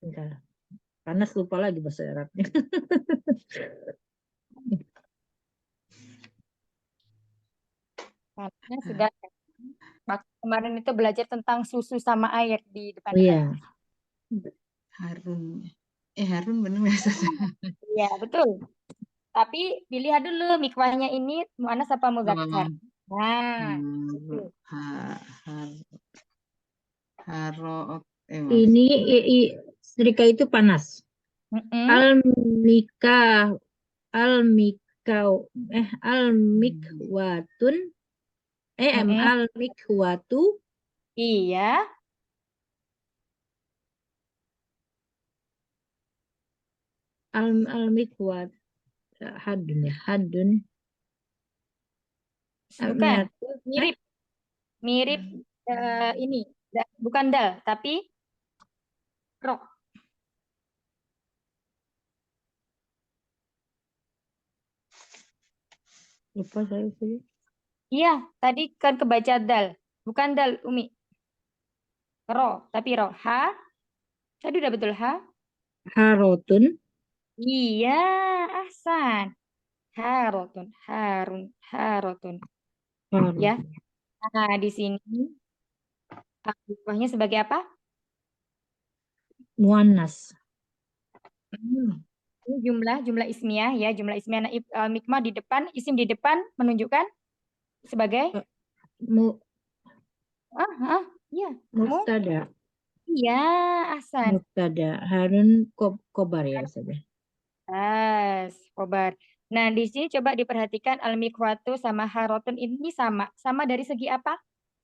Bentar. Panas lupa lagi bahasa Arabnya. Karena sudah kemarin itu belajar tentang susu sama air di depan. Iya. Harun. Harun benar ya Ustazah? Iya, betul. Tapi dilihat dulu mikwahnya ini muannas apa muzakkar. Nah, ini setrika itu panas. Al-mikwatu. Iya. Al-mikwat hadun ya, hadun. Bukan, mirip ini, bukan dal, tapi ro. Lupa saya sih. Iya, tadi kan kebaca dal, bukan dal Umi. Ro, tapi ro. Ha, tadi udah betul ha? Harotun. Iya, ahsan. Harotun, harotun. Ya. Nah, di sini mikwahnya sebagai apa? Muannas. Ini jumlah ismiyah ya, jumlah ismiyah. Nah, mikmah di depan, isim di depan menunjukkan sebagai iya. Mubtada. Iya, ahsan. Mubtada. Harun kobar ya saja. Kobar. Nah, di sini coba diperhatikan al-mikwatu sama harotun ini sama. Sama dari segi apa?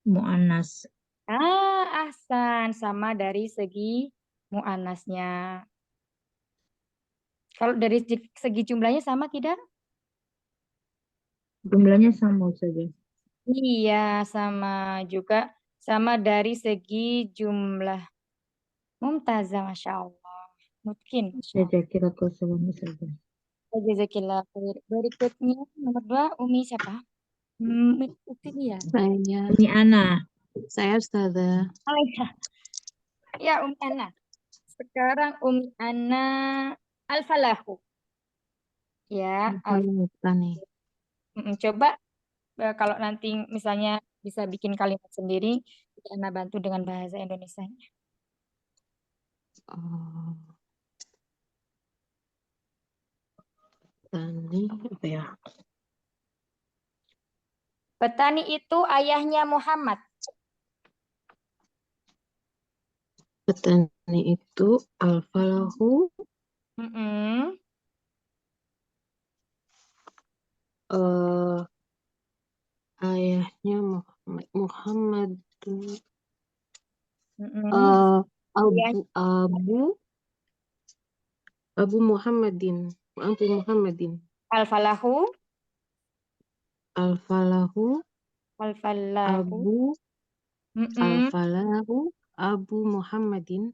Muannas. Ahsan. Sama dari segi muannasnya. Kalau dari segi jumlahnya sama tidak? Jumlahnya sama saja. Iya, sama juga. Sama dari segi jumlah. Mumtazah, Masya Allah. Mungkin. Masya Allah. Jazakallahu khairan Ustazah. Jazakillah khair. Berikutnya nomor 2 Umi siapa? Ukti dia. Ini Ana. Saya Ustazah. Oh iya. Ya Umi Ana. Sekarang Umi Ana Al-Falahu. Ya, Nih. coba kalau nanti misalnya bisa bikin kalimat sendiri, Ana bantu dengan bahasa Indonesianya. Tani apa ya? Petani itu ayahnya Muhammad. Petani itu Al-Falahu Mm-mm. ayahnya Muhammad Mm-mm. Abu Muhammadin Al-Falahu, Al-Falahu Al-Falahu. Mm-mm. Al-Falahu Abu Muhammadin.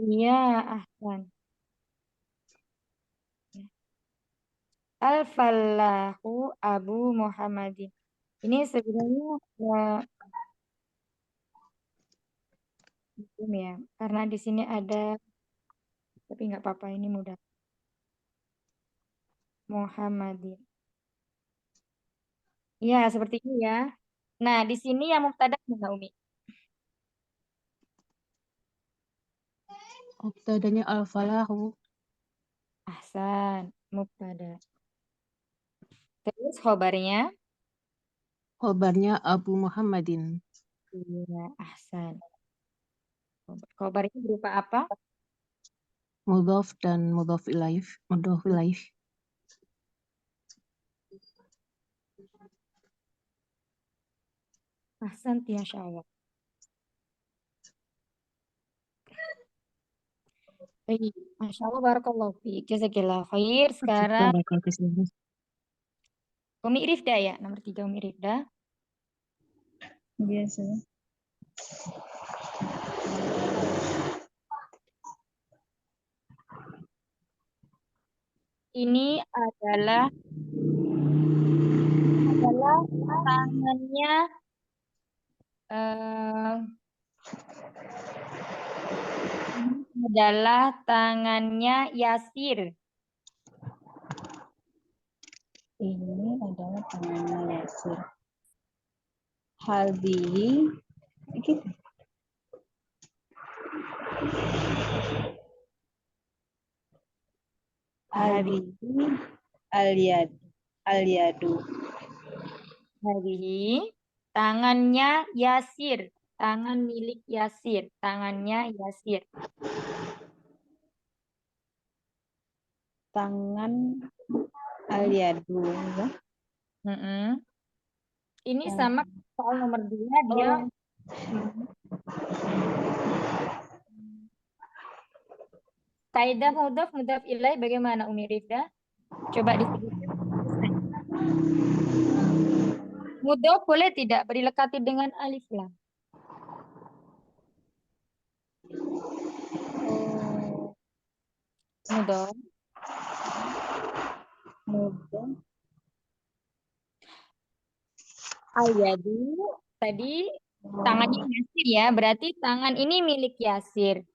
Iya, ahsan. Al-Falahu Abu Muhammadin. Ini sebenarnya ya, karena di sini ada, tapi nggak apa-apa, ini mudah. Muhammadin. Ya, seperti ini ya. Nah, di sini yang mubtada mana, Umi? Mubtadanya Al-Falahu. Ahsan, mubtada. Terus khobarnya? Khobarnya Abu Muhammadin. Iya, ahsan. Khobarnya berupa apa? Mudhaf dan mudhaf ilaih. Ahsan, Masya Allah. Baik, Masya Allah, barakallahu fiik. Jazakillah khair. Sekarang Umi Rifda ya, nomor 3 Umi Rifda. Iya, Ustazah. Ini adalah tangannya Yasir. Ini adalah tangannya Yasir. Hadhihi gitu. Hadhihi al-yadu. Hadhihi tangannya Yasir. Tangan milik Yasir. Tangannya Yasir. Tangan al-yadu. Ini sama soal nomor 2 dia. Kaidah mudhaf ilaih bagaimana Umi Rifda? Coba disebutkan. Mudhaf boleh tidak dilekati dengan alif lam? Mudhaf. Al-yadu tadi tangannya Yasir ya, berarti tangan ini milik Yasir.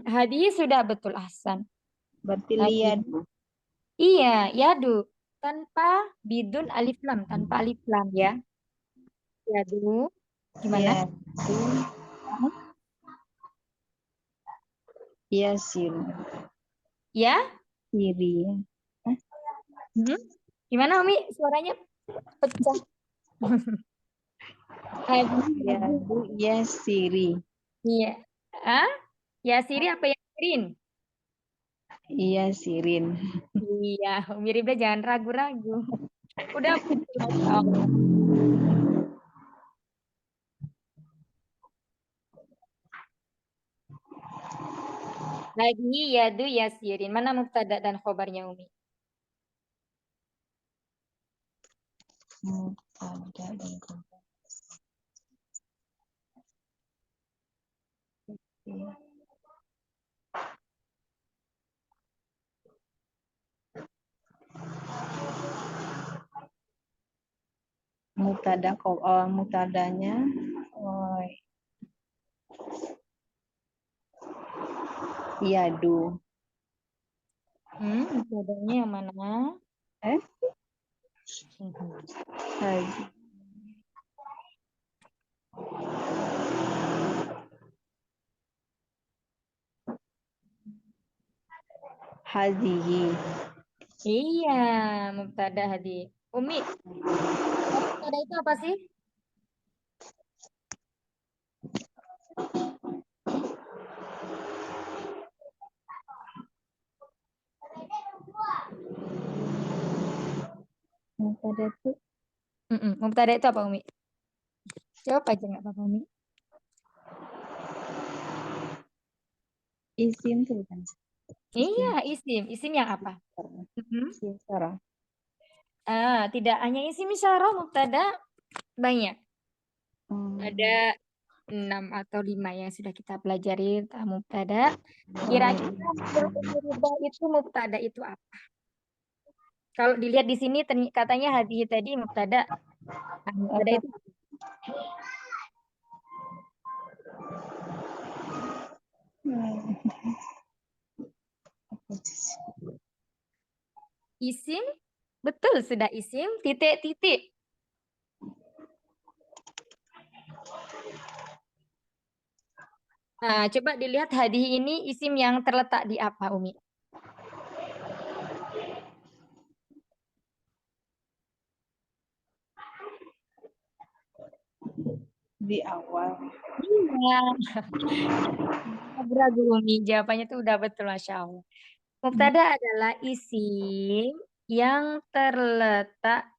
Hadi sudah betul Hasan. Berarti liyadu. Iya, yadu tanpa bidun alif lam, tanpa alif lam ya. Yadu gimana? Yasir. Ya? Siri. Gimana Umi? Suaranya pecah. Yadu Yasiri. Iya. Yasiri apa Yasirin? Iya, Sirin. Iya, Umi Rifda jangan ragu-ragu. Udah betul. Lagi yadu Yasirin. Mana mubtada dan khobarnya Umi? Mubtada dan khobar. mubtadanya oh, yadu. Mubtadanya yang mana? Eh? Mhm. Hadi. Hadihi. Iya, mubtada hadi. Umi, mubtada itu apa sih? Mubtada itu Mubtada itu apa, Umi? Jawab aja nggak apa-apa, Umi. isim tuh bukan? Iya, isim. Isim yang apa? Isim sekarang. Tidak hanya isim isyarah, mubtada banyak. Ada 6 atau 5 yang sudah kita pelajari tentang mubtada. Kira-kira menurut Umi Rida itu mubtada itu apa? Kalau dilihat di sini katanya hadi tadi mubtada. Mubtada itu isim, betul sudah isim, titik-titik. Nah, coba dilihat hadi ini isim yang terletak di apa, Umi? Di awal. Iya. Ragu Umi, jawabannya itu udah betul, Masya Allah. Mubtada adalah isim yang terletak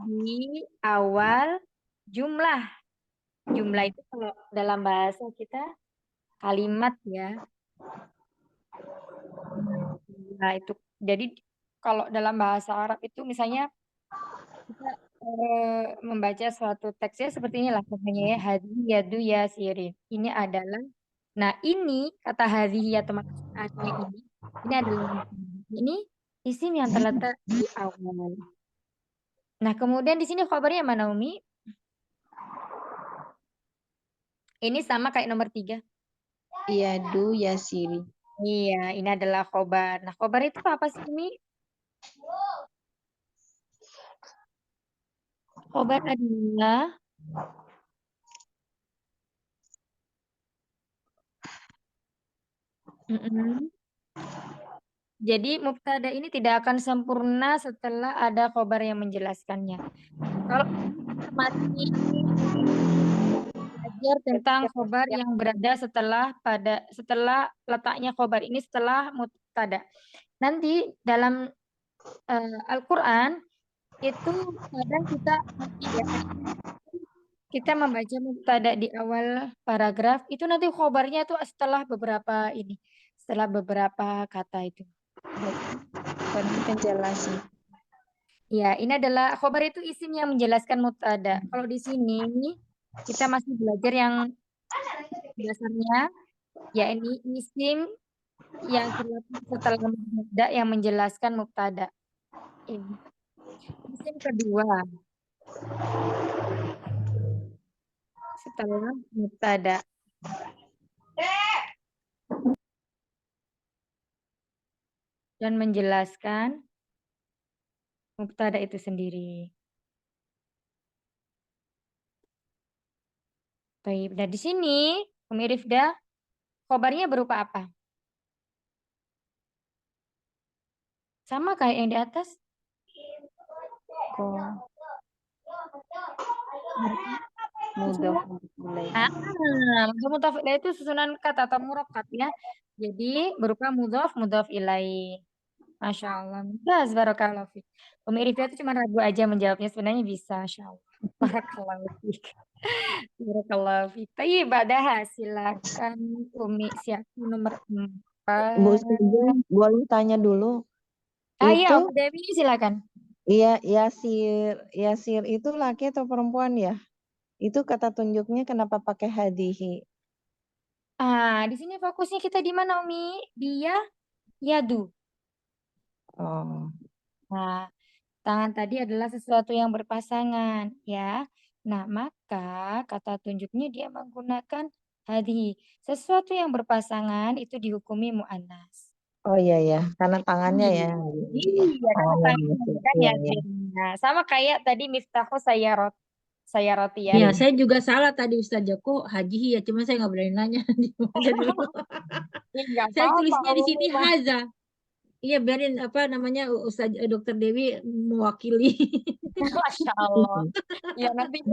di awal jumlah. Jumlah itu kalau dalam bahasa kita kalimat ya. Nah, itu jadi kalau dalam bahasa Arab itu misalnya kita membaca suatu teksnya seperti inilah contohnya ya hadi yadu yasirin. Ini adalah ini kata hadi atau maksudnya ini adalah ini isim yang terletak di awal. Nah, kemudian di sini khabarnya mana, Umi? Ini sama kayak nomor 3. Yadu yasiri. Iya, ini adalah khobar. Nah, khobar itu apa sih, Umi? Khobar adalah jadi mubtada ini tidak akan sempurna setelah ada khobar yang menjelaskannya. Kalau masih belajar tentang khobar yang berada setelah letaknya khobar ini setelah mubtada. Nanti dalam Al-Quran itu kadang kita membaca mubtada di awal paragraf itu nanti khobarnya itu setelah beberapa kata itu. Berarti penjelasan. Ya, ini adalah khobar itu isim yang menjelaskan mubtada. Kalau di sini kita masih belajar yang dasarnya, ya ini isim yang terletak setelah mubtada yang menjelaskan mubtada. Ini. Isim kedua setelah mubtada. Dan menjelaskan mubtada itu sendiri. Baik, nah di sini Umi Rifda khobarnya berupa apa? Sama kayak yang di atas? Mudhof ilaih itu susunan kata atau murokat ya. Jadi berupa mudhof ilaih. Masya Allah. Bas, barakallahu fiik. Umi Rifda itu cuma ragu aja menjawabnya. Sebenarnya bisa, Masya Allah. Barakallahu fiik. Barakallahu fiik. Tapi ibadah silakan Umi siapa nomor 4. Bu Sugeng, boleh tanya dulu. Iya, Itu Bu Dewi silakan. iya Yasir itu laki atau perempuan ya? Itu kata tunjuknya kenapa pakai hadihi? Di sini fokusnya kita di mana, Umi? Dia, yadu. Oh. Nah, Tangan tadi adalah sesuatu yang berpasangan, ya. Nah, maka kata tunjuknya dia menggunakan hadhi. Sesuatu yang berpasangan itu dihukumi mu'annas. Oh iya ya, karena tangannya ya. Iya, kan Tangannya tangannya gitu. kan Iya ya iya. jadinya. Sama kayak tadi Miftahu Sayaroti ya. Ya, saya juga salah tadi Ustazah. Kok haji ya? Cuma saya nggak berani nanya. Dibaca dulu. Ya, nggak Saya apa-apa tulisnya di kalau sini memang. haza. Iya, biarin apa namanya Ustaz Dokter Dewi mewakili. Masya Allah. Ya nanti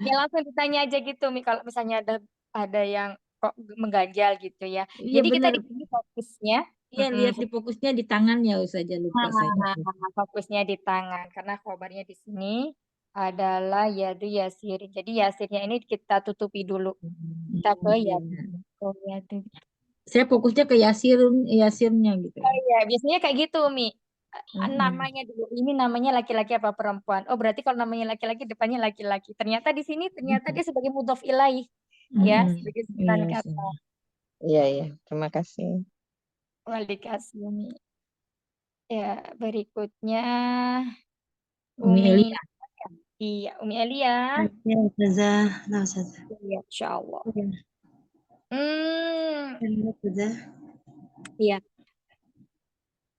ya langsung ditanya aja gitu Mi kalau misalnya ada yang kok mengganjal gitu ya. Iya Jadi kita benar. di sini fokusnya Iya, lihat di fokusnya di tangannya Ustazah, lupa saya. fokusnya di tangan karena khobarnya di sini adalah yadu yasir. Jadi yasirnya ini kita tutupi dulu. Kita ke yadu. Oh, yadu. Saya fokusnya ke Yasirnya gitu. Oh iya, biasanya kayak gitu, Mi. Namanya dulu, ini namanya laki-laki apa perempuan? Oh, berarti kalau namanya laki-laki, depannya laki-laki. Ternyata di sini, ternyata dia sebagai mudhof ilaih. Ya, sebagai sebutan Iya, kata. Iya iya, terima kasih. Walikasih, Mi. Ya, berikutnya Umi Elia. Iya, Umi Elia. Ya, Ustazah. Nah, Ustazah. Iya, Insya Allah. Ya, Ustazah. Iya.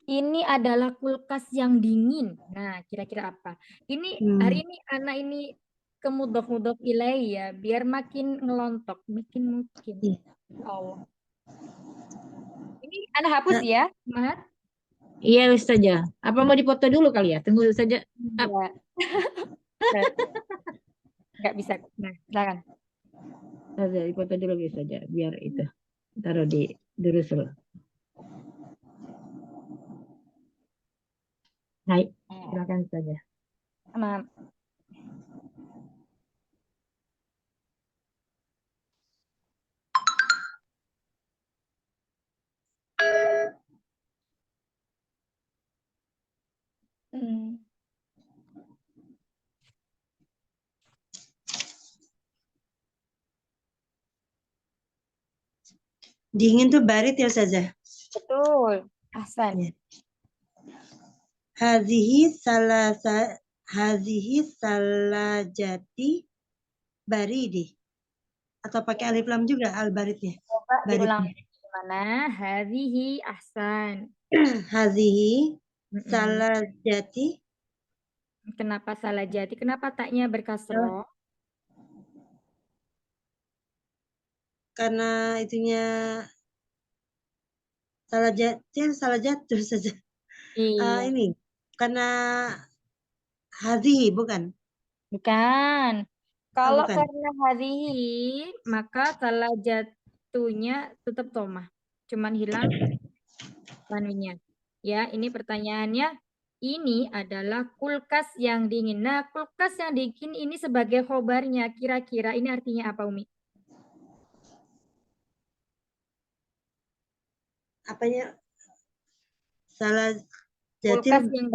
Ini adalah kulkas yang dingin. Nah, kira-kira apa? Ini hari ini anak ini ke mudhof ilaih ya, biar makin ngelontok, makin mungkin. Iya. Allah. Ini anak hapus ya, Mat? Iya Ustazah. Apa mau dipoto dulu kali ya? Tunggu saja. Iya. Nggak bisa. Nah, silakan. Ustazah, dipoto dulu Ustazah. Biar itu. Taruh di Durusul. Hai, silakan saja. Maaf. Dingin tuh barit ya Ustazah. Betul. Ahsan. Ya. Hadhihi salajati baridi. Atau pakai alif lam juga al baritnya. Coba diulang Baritnya. gimana? Hadhihi ahsan. Hadhihi salajati. Kenapa salah jati? Kenapa taknya berkasroh? Karena itunya salah jatuh saja. Iya. Ini karena hadhihi bukan? Bukan. Kalau bukan. karena hadhihi, maka salah jatuhnya tetap tomah. Cuman hilang tanwinnya. Ya, ini pertanyaannya. Ini adalah kulkas yang dingin. Nah, kulkas yang dingin ini sebagai khobarnya. Kira-kira ini artinya apa, Umi? Apanya? Salah Kulkas jati. yang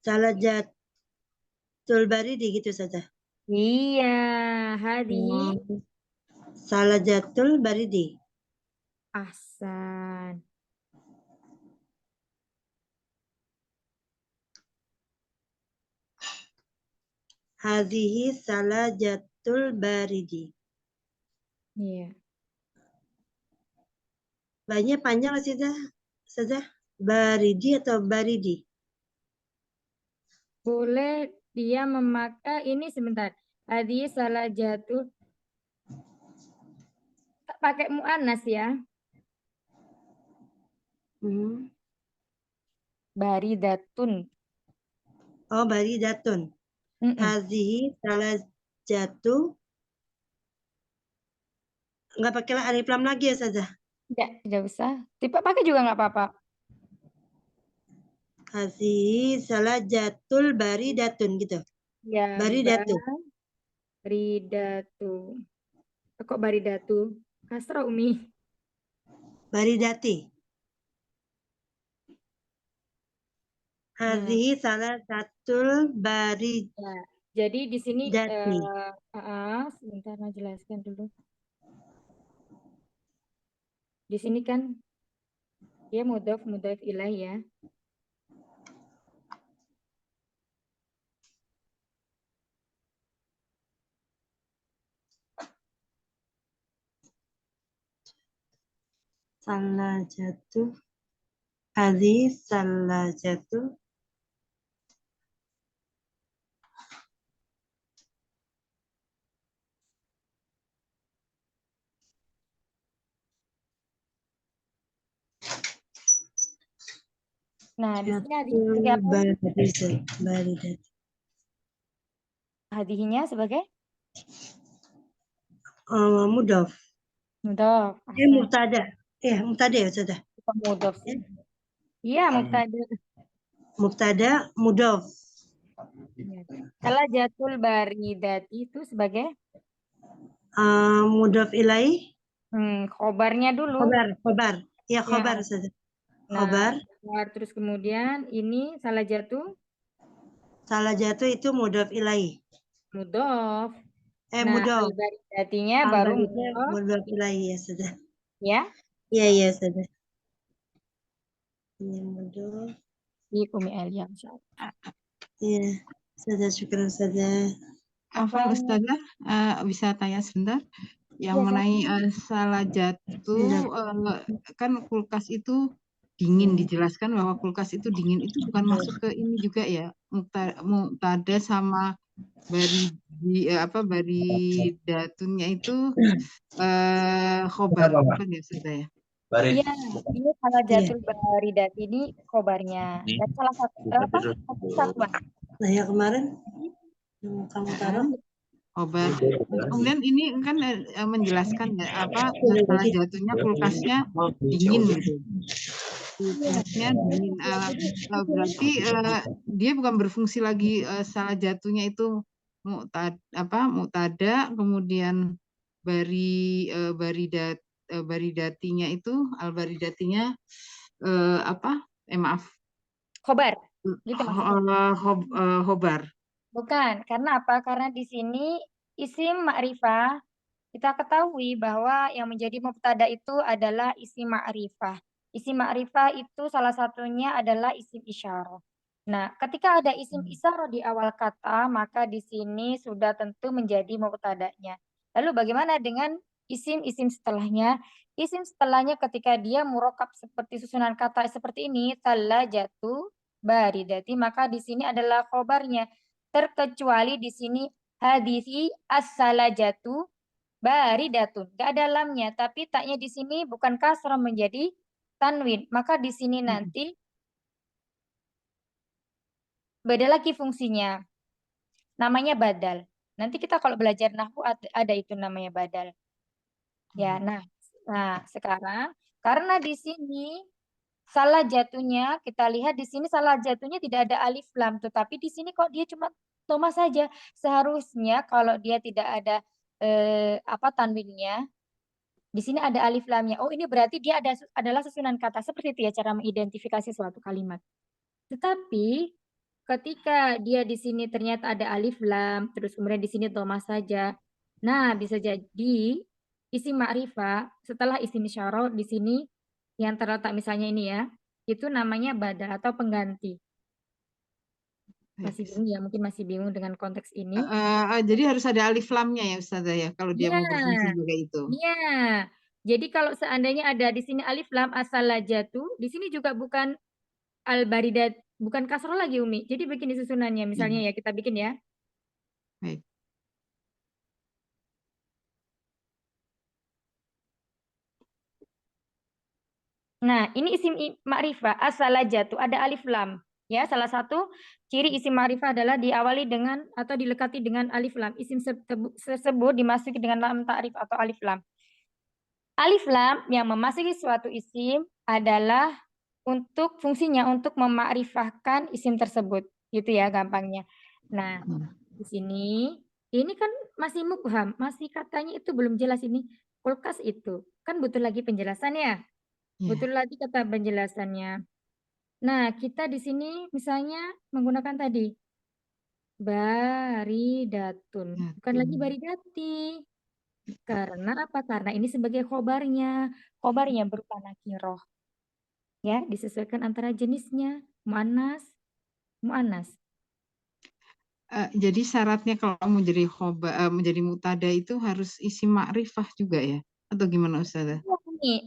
salah jatul baridi gitu saja. Iya, hadhihi salah jatul baridi. ahsan. Hadhihi salah jatul baridi. Iya. Banyak panjang saja. Baridi atau baridi? Boleh dia memakai ini sebentar. Hadhihi salah jatul. Pakai mu'annas ya. Baridatun. Oh, baridatun. Hadhihi salah jatuh. Enggak pakai alif lam lagi ya saja. Tidak usah. Pakai juga nggak apa-apa. Hadhihi salah jatul baridatun gitu. Ya, Baridatu. Baridatu. Kok baridatu? Kasrah, Umi. Baridati. Hadhihi salah jatul baridati. Ya, jadi di sini sebentar jelaskan dulu. Di sini kan Ya, mudhof ilaih ya. Salajatu. Hadhihi salajatu. Nah, di sini hadhihi sebagai apa? Baridat. Hadhihinya sebagai Mudhof. mudhof. Mubtada. Mubtada ya sudah. Bukan mudhof sih. Iya, mubtada. Mubtada mudhof. Salajatul baridati itu sebagai Mudhof ilaih. khobarnya dulu. Khobar. Ya, Ya. khobar saja. Nah, Khobar. terus kemudian ini salajatu Salajatu itu mudhof ilaih. mudhof. Nah, Mudhof. al-baridatinya baru mudhof. Mudhof ilaih ya sudah. Ya. Iya sudah. Ini mudhof. Ikumi aliyah. Iya. Sudah, syukur saja. Afwan Ustazah, bisa tanya sebentar? Yang Ya, mengenai salajatu, kan kulkas itu dingin, dijelaskan bahwa kulkas itu dingin, itu bukan masuk ke ini juga ya, mubtada sama baridatunnya itu khobar, bukan ya Ustazah ya? Iya, ini salajatul baridati ini khobarnya. Dan salah satu satuan. Nah, ya kemarin kamu taruh Khobar. Kemudian ini kan menjelaskan ya salajatunya kulkasnya dingin gitu. Kulkasnya dingin. Berarti dia bukan berfungsi lagi salajatunya itu mubtada, kemudian baridatinya itu al-baridatinya maaf. Khobar. Gitu maksudnya. Khobar. Bukan, karena apa? Karena di sini isim ma'rifah kita ketahui bahwa yang menjadi mubtada itu adalah isim ma'rifah. Isim ma'rifah itu salah satunya adalah isim isyarah. Nah, ketika ada isim isyarah di awal kata, maka di sini sudah tentu menjadi mubtadanya. Lalu bagaimana dengan isim-isim setelahnya? Isim setelahnya ketika dia murokab seperti susunan kata seperti ini, salajatu baridati, maka di sini adalah khobarnya. Terkecuali di sini hadithi as-salajatu baridatun. Gak ada lamnya, tapi taknya di sini bukan kasrah menjadi tanwin. Maka di sini nanti beda lagi fungsinya. Namanya badal. Nanti kita kalau belajar nahwu ada itu namanya badal. Ya, nah sekarang karena di sini salah jatuhnya kita lihat di sini salah jatuhnya tidak ada alif lam, tetapi di sini kok dia cuma dhamma saja. Seharusnya kalau dia tidak ada tanwinnya, di sini ada alif lamnya. Oh, ini berarti dia adalah susunan kata. Seperti itu ya cara mengidentifikasi suatu kalimat. Tetapi ketika dia di sini ternyata ada alif lam, terus kemudian di sini dhamma saja. Nah, bisa jadi isim ma'rifah setelah isim isyarah di sini yang terletak misalnya ini ya, itu namanya badal atau pengganti. Masih bingung ya, mungkin masih bingung dengan konteks ini. Jadi harus ada alif lamnya ya Ustazah ya, kalau dia mau berfungsi juga itu. Iya. Jadi kalau seandainya ada di sini alif lam as-salajatu, di sini juga bukan al-baridat, bukan kasroh lagi Umi. Jadi begini susunannya, misalnya ya kita bikin ya. Baik. Nah, ini isim ma'rifah as-salajatu, ada alif lam. Ya, salah satu ciri isim ma'rifah adalah diawali dengan atau dilekati dengan alif lam. Isim tersebut dimasuki dengan lam ta'rif atau alif lam. Alif lam yang memasuki suatu isim adalah untuk fungsinya untuk memakrifahkan isim tersebut. Gitu ya gampangnya. Nah, di sini ini kan masih mubham, masih katanya itu belum jelas ini kulkas itu. Kan butuh lagi penjelasan ya. Butuh lagi kata penjelasannya. Nah, kita di sini misalnya menggunakan tadi baridatun, bukan lagi baridati. Karena apa? Karena ini sebagai khobarnya berupa nakiroh. Ya, disesuaikan antara jenisnya. Mu'annas, mu'annas. Jadi syaratnya kalau mau jadi menjadi mutada itu harus isi ma'rifah juga ya? Atau gimana Ustazah? Nih,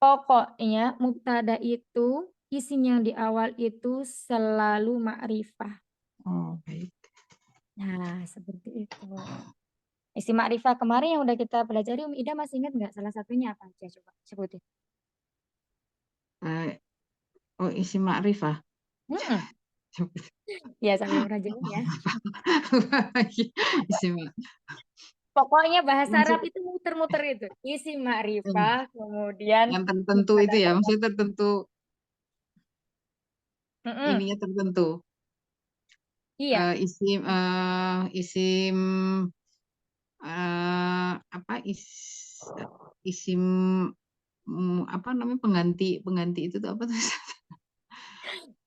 pokoknya mubtada itu isim yang di awal itu selalu ma'rifah. Oh, baik. Nah, seperti itu. Isim ma'rifah kemarin yang udah kita pelajari, Ida masih ingat nggak salah satunya apa aja? Coba sebutin. Oh, isi ma'rifah. Mm-mm. Ya, sambil merajut ya. Isi ma- Pokoknya bahasa Arab Maksud itu muter-muter itu. Isim ma'rifah, kemudian yang tertentu mubtada itu ya, maksudnya tertentu Mm-mm. ininya tertentu. Iya, Isim apa isim apa namanya pengganti itu tuh apa tuh?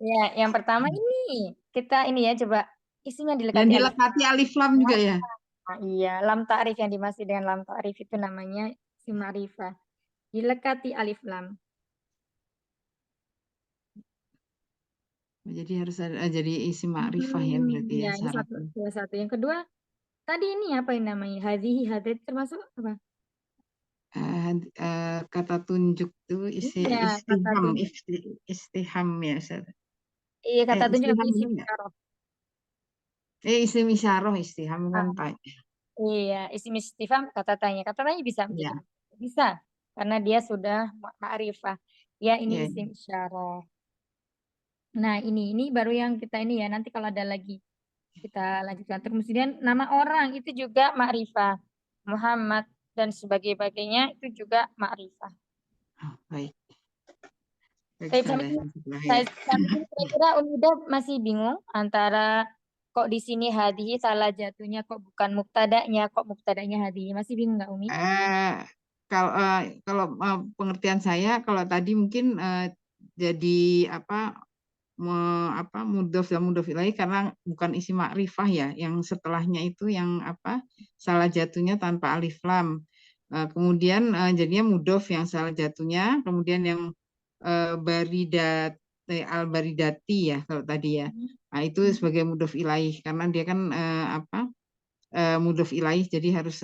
ya. Yang pertama ini kita ini ya coba isim yang Yang dilekati alif. dilekati alif lam juga ya? Nah, iya, lam ta'rif yang dimaksud dengan lam ta'rif itu namanya isim ma'rifah. Dilekati alif lam. Jadi harus ada jadi isim ma'rifah ya berarti ya Ya, ini satu, syaratnya. salah satu. Yang kedua, tadi ini apa yang namanya? Hadhihi, hadhihi termasuk apa? Kata tunjuk tuh Iya, kata istiham tunjuk. istiham ya Ustaz. Iya, kata tunjuk Istiham isim enggak? isyarah. Isim isyarah istiham kan Ah, tanya. iya, isim istifham kata tanya. Kata tanya bisa menjadi Ya, bisa karena dia sudah ma'rifah. Ya, ini ya. isim isyarah. Nah, ini baru yang kita ini ya. Nanti kalau ada lagi kita lanjutkan. Kemudian nama orang itu juga ma'rifah. Muhammad dan sebagainya itu juga ma'rifah. Oh, baik. Baik, Tapi Ustazah. sampai sini kira-kira Ida masih bingung antara kok di sini hadihi salah jatuhnya kok bukan mubtadanya hadihi. Masih bingung nggak Umi? Kalau pengertian saya kalau tadi mungkin jadi mudhof dan mudhof ilaih karena bukan isi makrifah ya, yang setelahnya itu yang salah jatuhnya tanpa alif lam. Kemudian jadinya mudhof yang salah jatuhnya, kemudian yang al baridati ya kalau tadi ya. Nah, itu sebagai mudhof ilaih karena dia kan mudhof ilaih jadi harus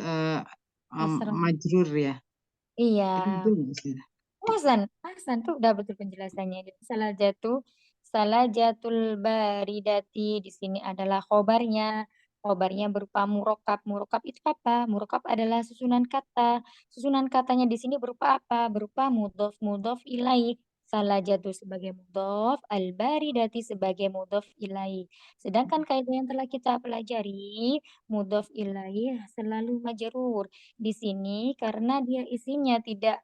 Kasrah. majrur ya. Iya. Itu betul nggak sih? Ahsan tuh udah betul penjelasannya. Jadi salah jatul baridati di sini adalah khobarnya. Khobarnya berupa murokab. Murokab itu apa? Murokab adalah susunan kata. Susunan katanya di sini berupa apa? Berupa mudhof ilaih. Salah jatuh sebagai mudhof, al baridati sebagai mudhof ilaih. Sedangkan kaidah yang telah kita pelajari, mudhof ilaih selalu majrur. Di sini karena dia isimnya tidak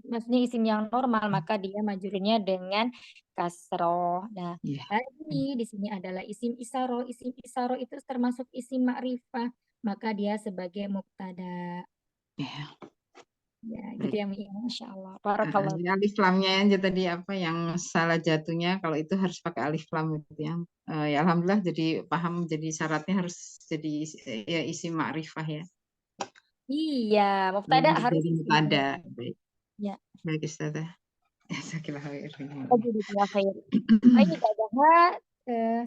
maksudnya isim yang normal maka dia majrurnya dengan kasroh. Nah, Iya. tadi di sini adalah isim isaro. Isim isaro itu termasuk isim ma'rifah, maka dia sebagai mubtada. Ya. Ya, gitu Baik. ya, Mi. Masya Allah. Barakallah. Alif lamnya aja tadi apa yang salah jatuhnya kalau itu harus pakai alif lam gitu ya. Ya alhamdulillah jadi paham jadi syaratnya harus jadi ya isim ma'rifah ya. Iya, mubtada harus Jadi isim mutada. ma'rifah. Baik. Ya, Baik Ustazah. Jazakallah khair. jazakallah khair. Oh, ini Dadahnya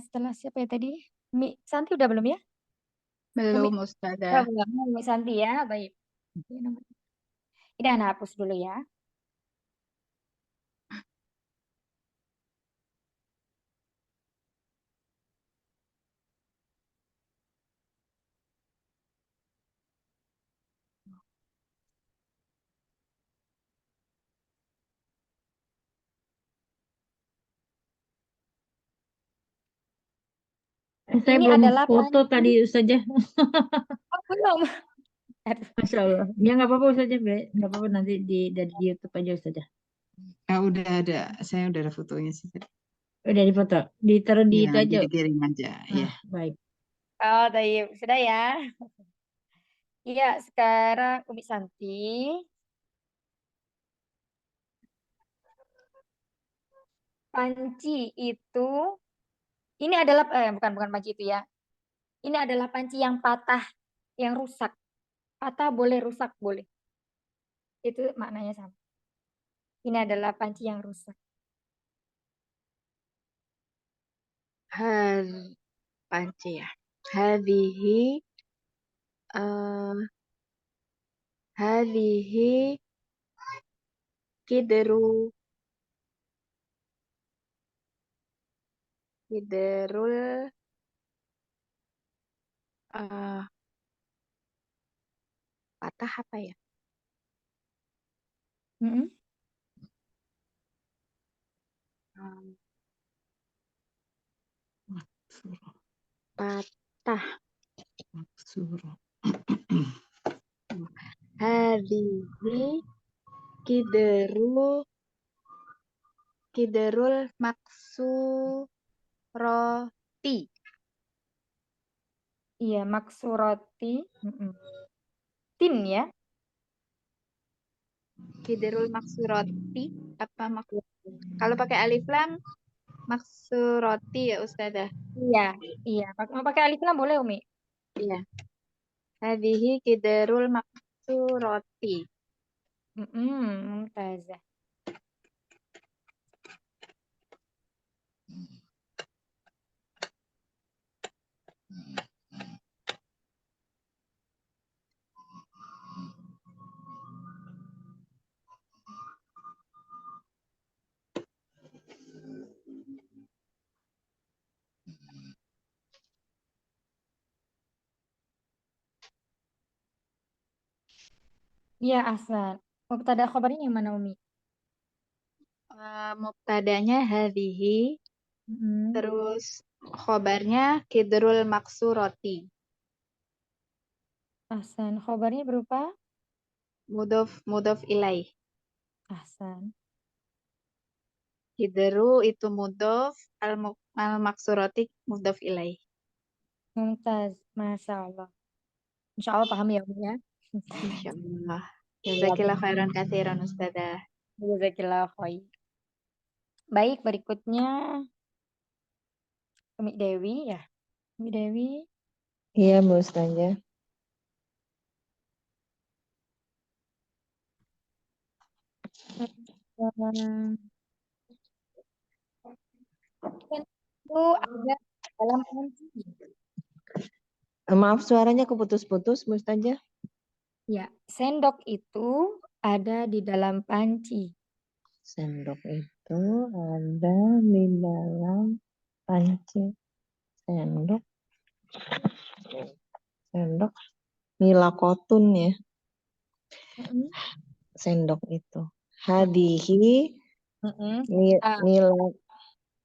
setelah siapa ya tadi? Mi Santi udah belum ya? Belum, Oh, Ustazah. belum. Mi Santi ya, baik. Ini anak hapus dulu ya. Saya Ini belum adalah foto panci. tadi saja. Oh, belum. Aduh. Masya Allah. Ya nggak apa-apa saja, nggak apa-apa nanti dari YouTube aja saja. Udah ada, saya udah ada fotonya sih. Udah difoto, ditaruh di Ya, itu nanti aja. dikirim aja. Ya. Baik. Oh, Tayyip. Sudah ya. Iya, sekarang Umi Santi. Panci itu, ini adalah, bukan panci itu ya. Ini adalah panci yang patah, yang rusak. Patah boleh, rusak boleh. Itu maknanya sama. Ini adalah panci yang rusak. Panci ya. Hadhihi hadhihi kidrul patah apa ya? Mm-mm. Um, Surah, patah. surah. Hadhihi kidrul maksuroti. Iya, maksuroti. Mm-mm. Tin ya. Kidrul maksuroti apa kalau pakai alif lam maksuroti ya Ustazah. Iya, iya. Mau pakai alif lam boleh, Umi? Iya. Hadhihi kidrul maksuroti. Mumtazah. Iya, Ahsan. Mubtada khobarnya yang mana, Umi? Mubtadanya hadhihi, Mm-mm. terus khobarnya kidrul maksuroti. Ahsan. Khobarnya berupa? Mudhof ilaih. Ahsan. Kidru itu mudhof, al-maksuroti mudhof ilaih. Mumtaz. Masya Allah. Insya Allah paham ya, Umi ya? Insyaallah. Jazakillah khairan katsiran Ustazah. Jazakillah khair. Baik, berikutnya Umi Dewi ya. Umi Dewi. Iya, Bu Ustazah. Itu ada dalam panci. Maaf, suaranya keputus-putus, Bu Ustazah. Ya, sendok itu ada di dalam panci. Sendok itu ada di dalam panci. Sendok Mila Kotun ya. Mm-mm. Sendok itu. Hadihi Mm-mm. Mila.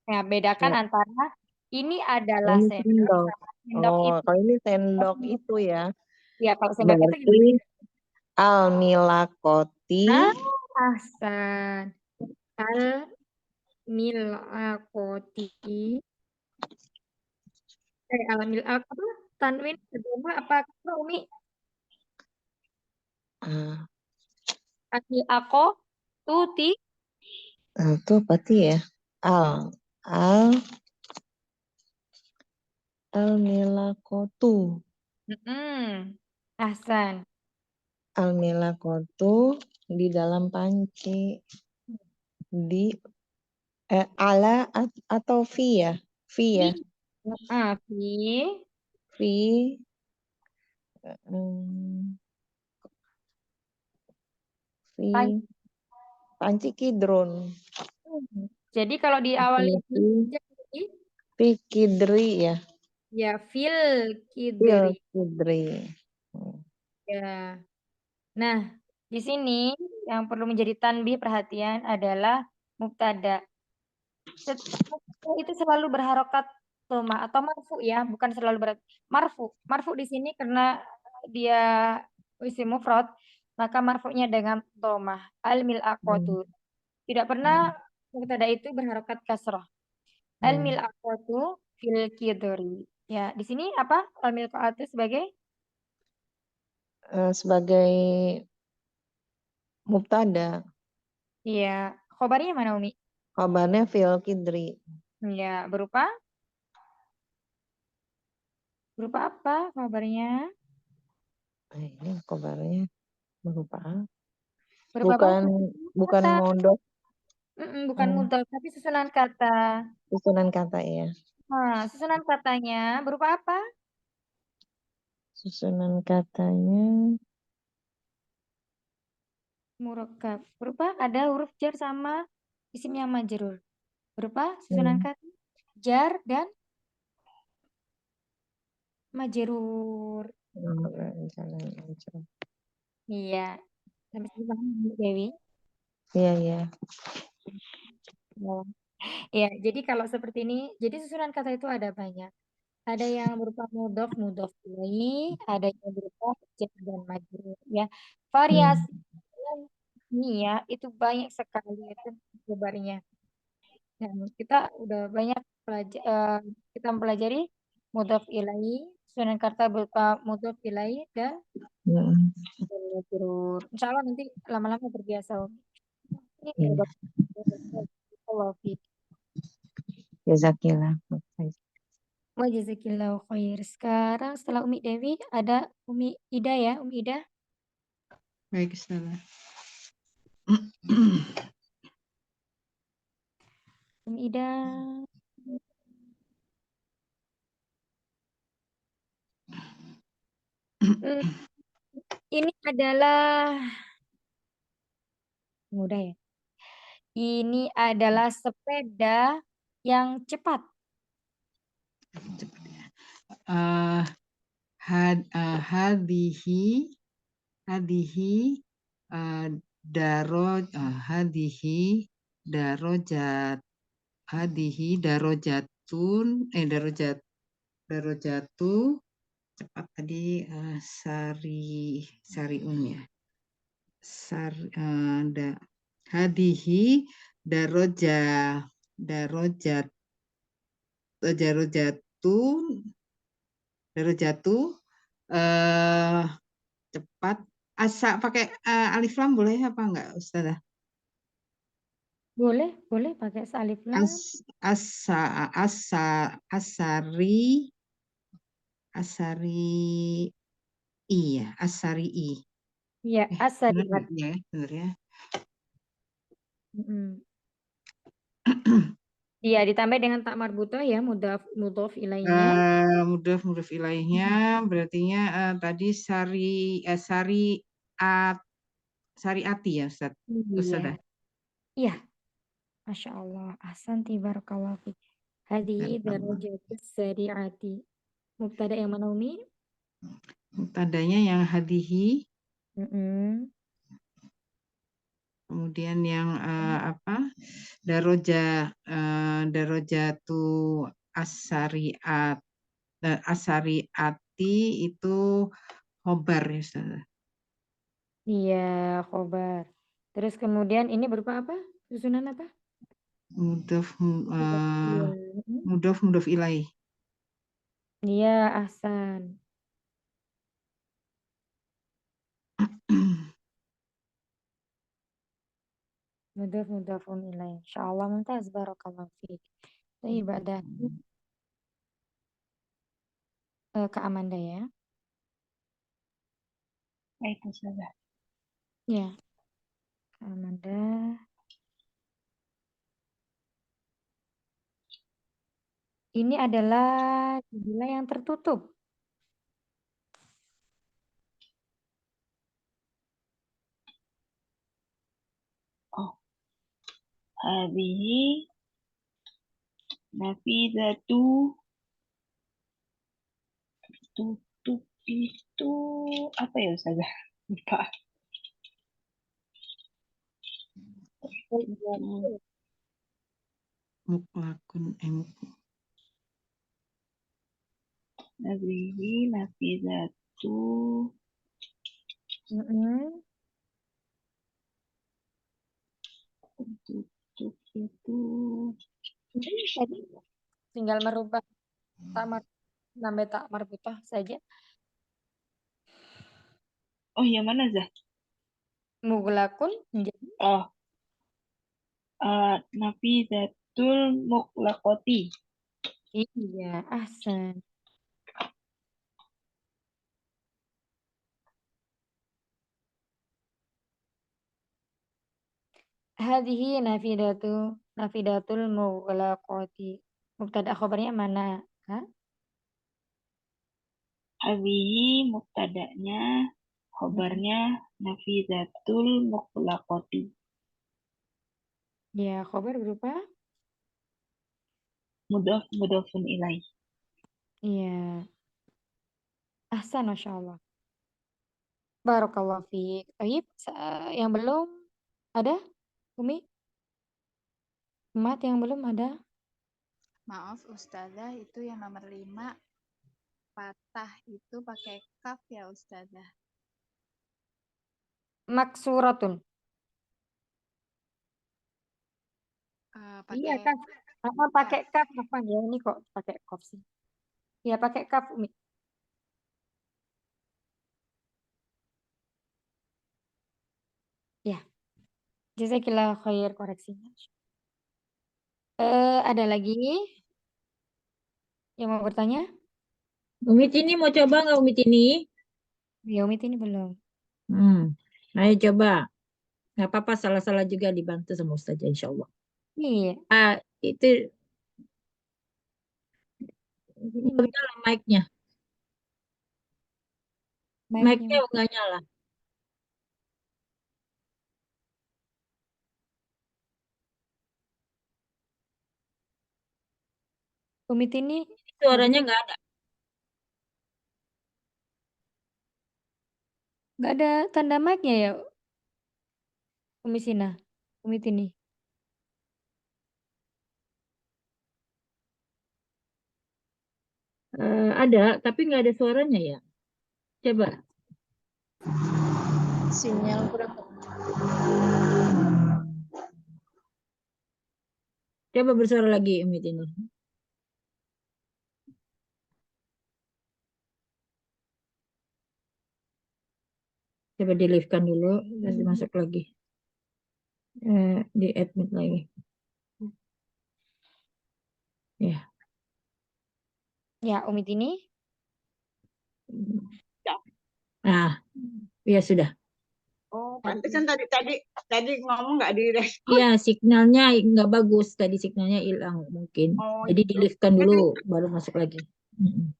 Ya, bedakan Ya, antara ini adalah ini sendok sendok. sama sendok Oh, itu. kalau ini sendok itu ya. Ya, kalau sendok itu Berarti gimana? al-milakoti. Ahsan. Al-milakoti. Al-milak apa? Tanwin kedua apa Umi? Al-milako tuti. Itu apa sih ya? Al-milakotu. Ahsan. Al-milakotu di dalam panci. Di ala atau fi ya? Fi ya? Fi. Fi. Fi. Panci. Panci kidron. Jadi kalau di awal ini Fi kidri ya? ya fil Fil kidri. kidri. Ya. Nah, di sini yang perlu menjadi tanbih perhatian adalah mubtada. Itu selalu berharokat dhamma atau marfu ya, bukan selalu marfu. Marfu di sini karena dia isim mufrad, maka marfunya dengan dhamma. Al-mil aqwatu. Tidak pernah mubtada itu berharokat kasrah. Al-mil aqwatu fil kidri. Ya, di sini apa? Al-mil aqwatu sebagai Sebagai mubtada. iya, khobarnya mana Umi? Kabarnya fil kidri. Ya, berupa apa kabarnya? Ini kabarnya berupa Berupa apa? bukan modok Bukan Oh, mudhaf, tapi susunan kata. susunan kata ya. Nah, susunan katanya berupa apa? Susunan katanya Murakkab. Berupa ada huruf jar sama isim yang majrur. Berupa susunan kata jar dan majrur. jalan aja. Iya. Sampai sini paham, Bu Dewi? Iya, iya. Oh. Ya, jadi kalau seperti ini, jadi susunan kata itu ada banyak. Ada yang berupa mudhof, mudhof ilaih, ada yang berupa jar dan majrur. Ya, variasi ini ya itu banyak sekali itu kabarnya. Dan kita udah banyak kita mempelajari mudhof ilaih, susunan kata berupa mudhof ilaih dan majrur. Insya Allah nanti lama-lama terbiasa. Ini Iya. Allah fiik. Jazakillah. Wa jazakillahu khair. Sekarang setelah Umi Dewi ada Umi Ida ya, Umi Ida. Baik, Ustazah. Umi Ida. Ini adalah mudah ya. Ini adalah sepeda yang cepat. Cepat ya. Hadihi darojat hadihi darojatu cepat tadi sariun ya hadihi darojatu cepat pakai alif lam boleh apa enggak Ustazah? Boleh pakai alif lam. Asari iya, asari i. Iya, asari. Ya, benar ya. Iya, ditambah dengan tak marbutoh ya, mudhof ilaihnya. Mudhof ilaihnya berartinya tadi sariati ya Ustaz. Ustazah. Iya. Masya Allah. Ahsanti barakallahu fiik. Hadihi darajatus sari'ati. Mubtada yang mana Umi? Mubtadanya yang hadihi. Kemudian yang darojatu asariati itu khobar ya Ustazah. Iya, khobar. Terus kemudian ini berupa apa? Susunan apa? Mudhof ilaih. Iya, ahsan. Mudhofun ilaih. Insyaallah mumtaz barakallahu fiik. Baik, ada Kak Amanda ya. Baik, Ustazah. Ya. Kak Amanda. Ini adalah jumlah yang tertutup. Oh. Hadihi nafidatu tutup itu apa ya Ustazah? Lupa. Muklakun Hadihi nafidatu tutup itu Tadi tinggal merubah nambah tak marbutah saja. Oh, yang mana Zah? Mughlaqun menjadi nafidatul muklaqati. iya, ahsan. Hadhihi nafidatul mughlaqati. Mubtada khabarnya mana? Kak? Hadhihi mubtada'nya, khobarnya nafidatul mughlaqati. Ya, khabar berupa? Mudhafun ilaih. Iya. Ahsan, Masya Allah. Barakallahu fiik. Baik, yang belum ada? Umi? Mat yang belum ada? Maaf Ustazah, itu yang nomor 5 patah itu pakai kaf ya Ustazah. Maksuratun. Iya, Pakai kaf. Apa pakai kaf apa ya? Ini kok pakai kaf sih. Ya, pakai kaf, Umi. Ya. Jazakillah khair koreksinya. Ada lagi yang mau bertanya? Umi Tini mau coba nggak Umi Tini? Ya, Umi ini belum. Ayo coba. Nggak apa-apa, salah-salah juga dibantu sama Ustazah insya Allah. Iya. Itu nggak nyala mic-nya. Mic-nya nggak nyala. Umi ini Suaranya nggak ada. nggak ada tanda mic-nya ya, Umi Sina, Umi ini. Ada, tapi nggak ada suaranya ya. Coba. Sinyal kurang. Coba bersuara lagi Umi Tini. Coba di live-kan dulu, terus masuk lagi. Di admit lagi. Ya. Ya, Umi ini. Ya sudah. Oh, pantesan tadi ngomong nggak direspon. Iya, signalnya nggak bagus. Tadi signalnya hilang mungkin. Oh, Jadi di live-kan dulu, baru masuk lagi.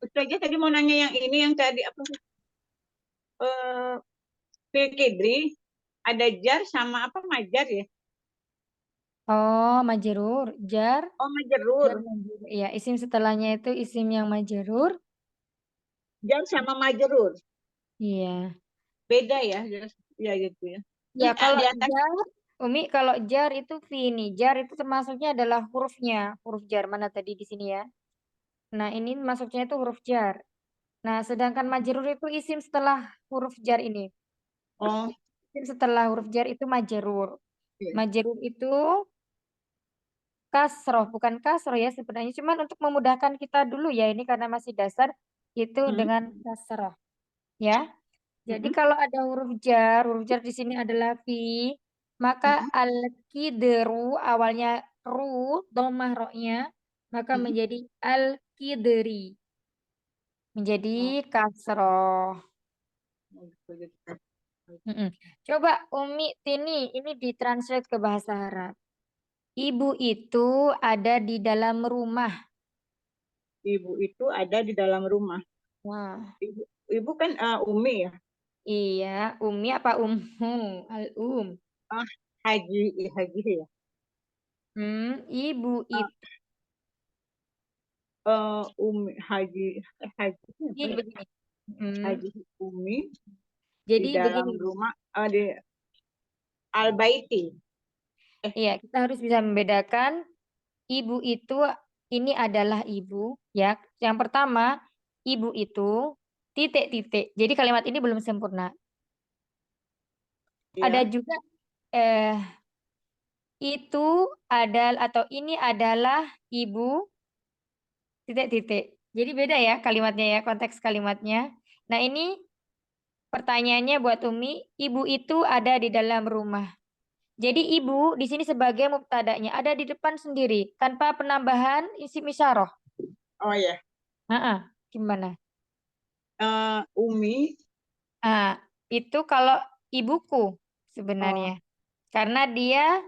Ustazah tadi mau nanya yang ini yang tadi apa? Fil Kidri ada jar sama apa majar ya? Oh, majrur, jar. Oh, majerur. Iya, isim setelahnya itu isim yang majrur. Jar sama majerur. Iya. Beda ya? Ya gitu ya. Ya, Terus, kalau di atas jar, Umi, kalau jar itu fini. Jar itu termasuknya adalah hurufnya, huruf jar mana tadi di sini ya. Nah, ini masuknya itu huruf jar. Nah, sedangkan majrur itu isim setelah huruf jar ini. oh Isim setelah huruf jar itu majrur. iya. Majrur itu kasroh, bukan kasroh ya sebenarnya. Cuman untuk memudahkan kita dulu ya, ini karena masih dasar, itu dengan kasroh. Ya. Jadi kalau ada huruf jar di sini adalah fi, maka al-kidru awalnya ru, domah roknya, maka menjadi al-kidri. Menjadi kasroh. Coba Umi Tini, ini ditranslate ke bahasa Arab. Ibu itu ada di dalam rumah. Ibu itu ada di dalam rumah. Wah. Ibu kan Umi ya? Iya, Umi apa Ummu? Al-Um. Haji ya. Ibu itu. Umi Haji apa Ini ya? begini. Haji Umi Jadi di dalam begini. rumah di Al-Baiti. Iya, kita harus bisa membedakan ibu itu, ini adalah ibu ya. Yang pertama, ibu itu titik-titik. Jadi kalimat ini belum sempurna. Ya. Ada juga itu adalah atau ini adalah ibu titik-titik. Jadi beda ya kalimatnya ya, konteks kalimatnya. Nah, ini pertanyaannya buat Umi, ibu itu ada di dalam rumah. Jadi ibu di sini sebagai mubtada'nya ada di depan sendiri tanpa penambahan isim isyarah. Oh ya. Gimana? Umi. Itu kalau ibuku sebenarnya. Karena dia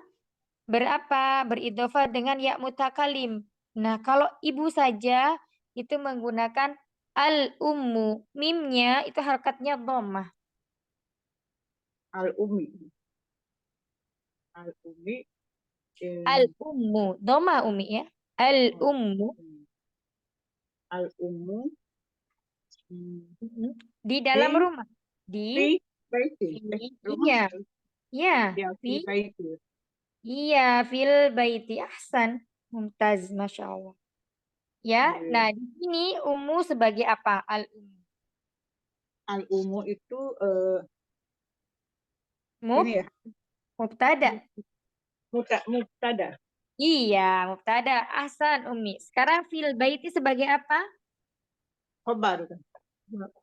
beridhofah dengan ya mutakalim. Nah, kalau ibu saja itu menggunakan al-ummu. Mimnya itu harakatnya dhammah. Al-Umi. Al-Umi. Al-ummu. Dhammah umi ya. Al-ummu. Al-Ummu. Di dalam Di- rumah. Fi baiti. Iya. Iya. Ya, fi baiti. Iya, fil baiti. Ahsan. Mumtaz, Masya Allah. Ya, Iya. nah di sini ummu sebagai apa? Al-ummu. Al-Ummu itu Mub, ini ya, mubtada. mubtada. Iya, mubtada. Ahsan, Umi. Sekarang fil baiti sebagai apa? Khobar kan.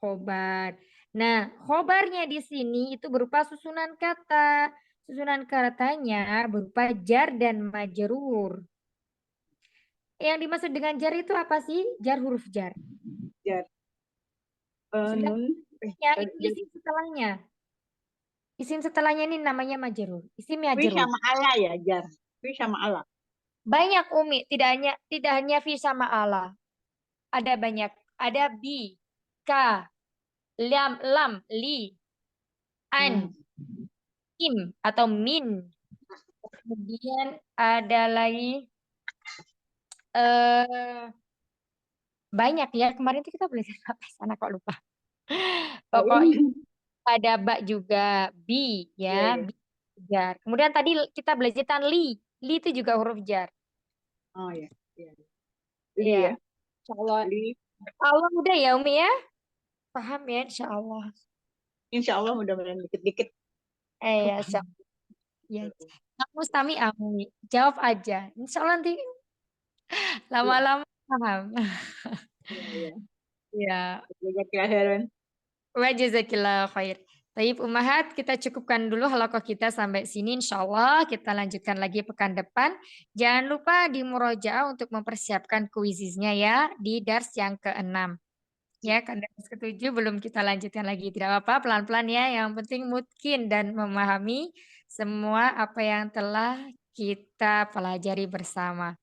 Khobar. Nah, khobarnya di sini itu berupa susunan kata. Susunan katanya berupa jar dan majrur. Yang dimaksud dengan jar itu apa sih? Jar huruf jar. Jar. Sedang Nun. ya, isim setelahnya. Isim setelahnya ini namanya majrur. Isim Fi majrur. sama ala ya, jar. Fi sama ala. Banyak Umi, tidak hanya fi sama ala. Ada banyak. Ada bi, ka, lam, li, an, im atau min. Kemudian ada lagi banyak ya. Kemarin itu kita belajar apa sana kok lupa. Pokoknya ada ba juga, bi ya, bi, jar. Kemudian tadi kita belajar li itu juga huruf jar. Oh ya. Iya. Iya. Ya. Insyaallah. Li. Allah mudah ya Umi ya. Paham ya insyaallah. Insya Allah mudah-mudahan dikit-dikit. Ya, insyaallah. Ya. Kamu Mustami Umi. Jawab aja. Insyaallah nanti lama-lama paham. Iya. Ya. Jazakallah khairan. Wa jazakillah khair. Taib Ummahat, kita cukupkan dulu halaqah kita sampai sini. Insyaallah kita lanjutkan lagi pekan depan. Jangan lupa di murojaah untuk mempersiapkan kuisisnya ya di dars yang ke-6. Ya, kan dars ke-7 belum kita lanjutkan lagi. Tidak apa-apa, pelan-pelan ya. Yang penting mungkin dan memahami semua apa yang telah kita pelajari bersama.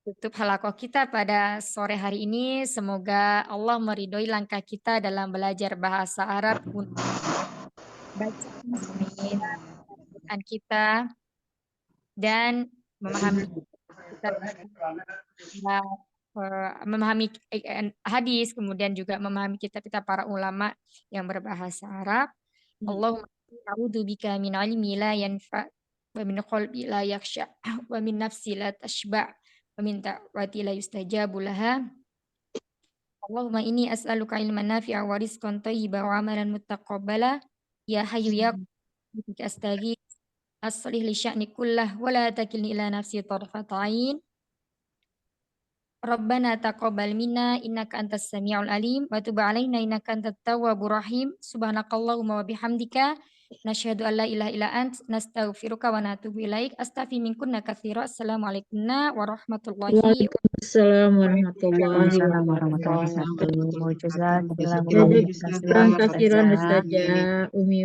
Tutup halaqah kita pada sore hari ini. Semoga Allah meridhoi langkah kita dalam belajar bahasa Arab untuk bacaan kita dan memahami kita memahami hadis, kemudian juga memahami kitab-kitab para ulama yang berbahasa Arab. Allahumma a'udzu bika min ilmi la yanfa wa min qalbi la yakhsha wa min nafsi la tashba' wa min da'wati la yustajabu laha. Allahumma inni as'aluka ilman nafi'a wa rizqan thayyiban wa amalan muttaqabbala. Ya hayyu ya qayyum astaghith aslih li sya'ni kullah wa la takilni ila nafsi tarfata 'ain. Rabbana taqabbal minna innaka antas samiul alim wa tub 'alaina innaka antat tawwabur rahim. Subhanakallahumma wa bihamdika nasyhadu an la ilaha illa ant nastaghfiruka wa natubu ilaik. Astaghfi minkunna katsira. Assalamualaikum warahmatullahi Waalaikumsalam warahmatullahi wabarakatuh. Jazakallahu khairan Ustazah Umi.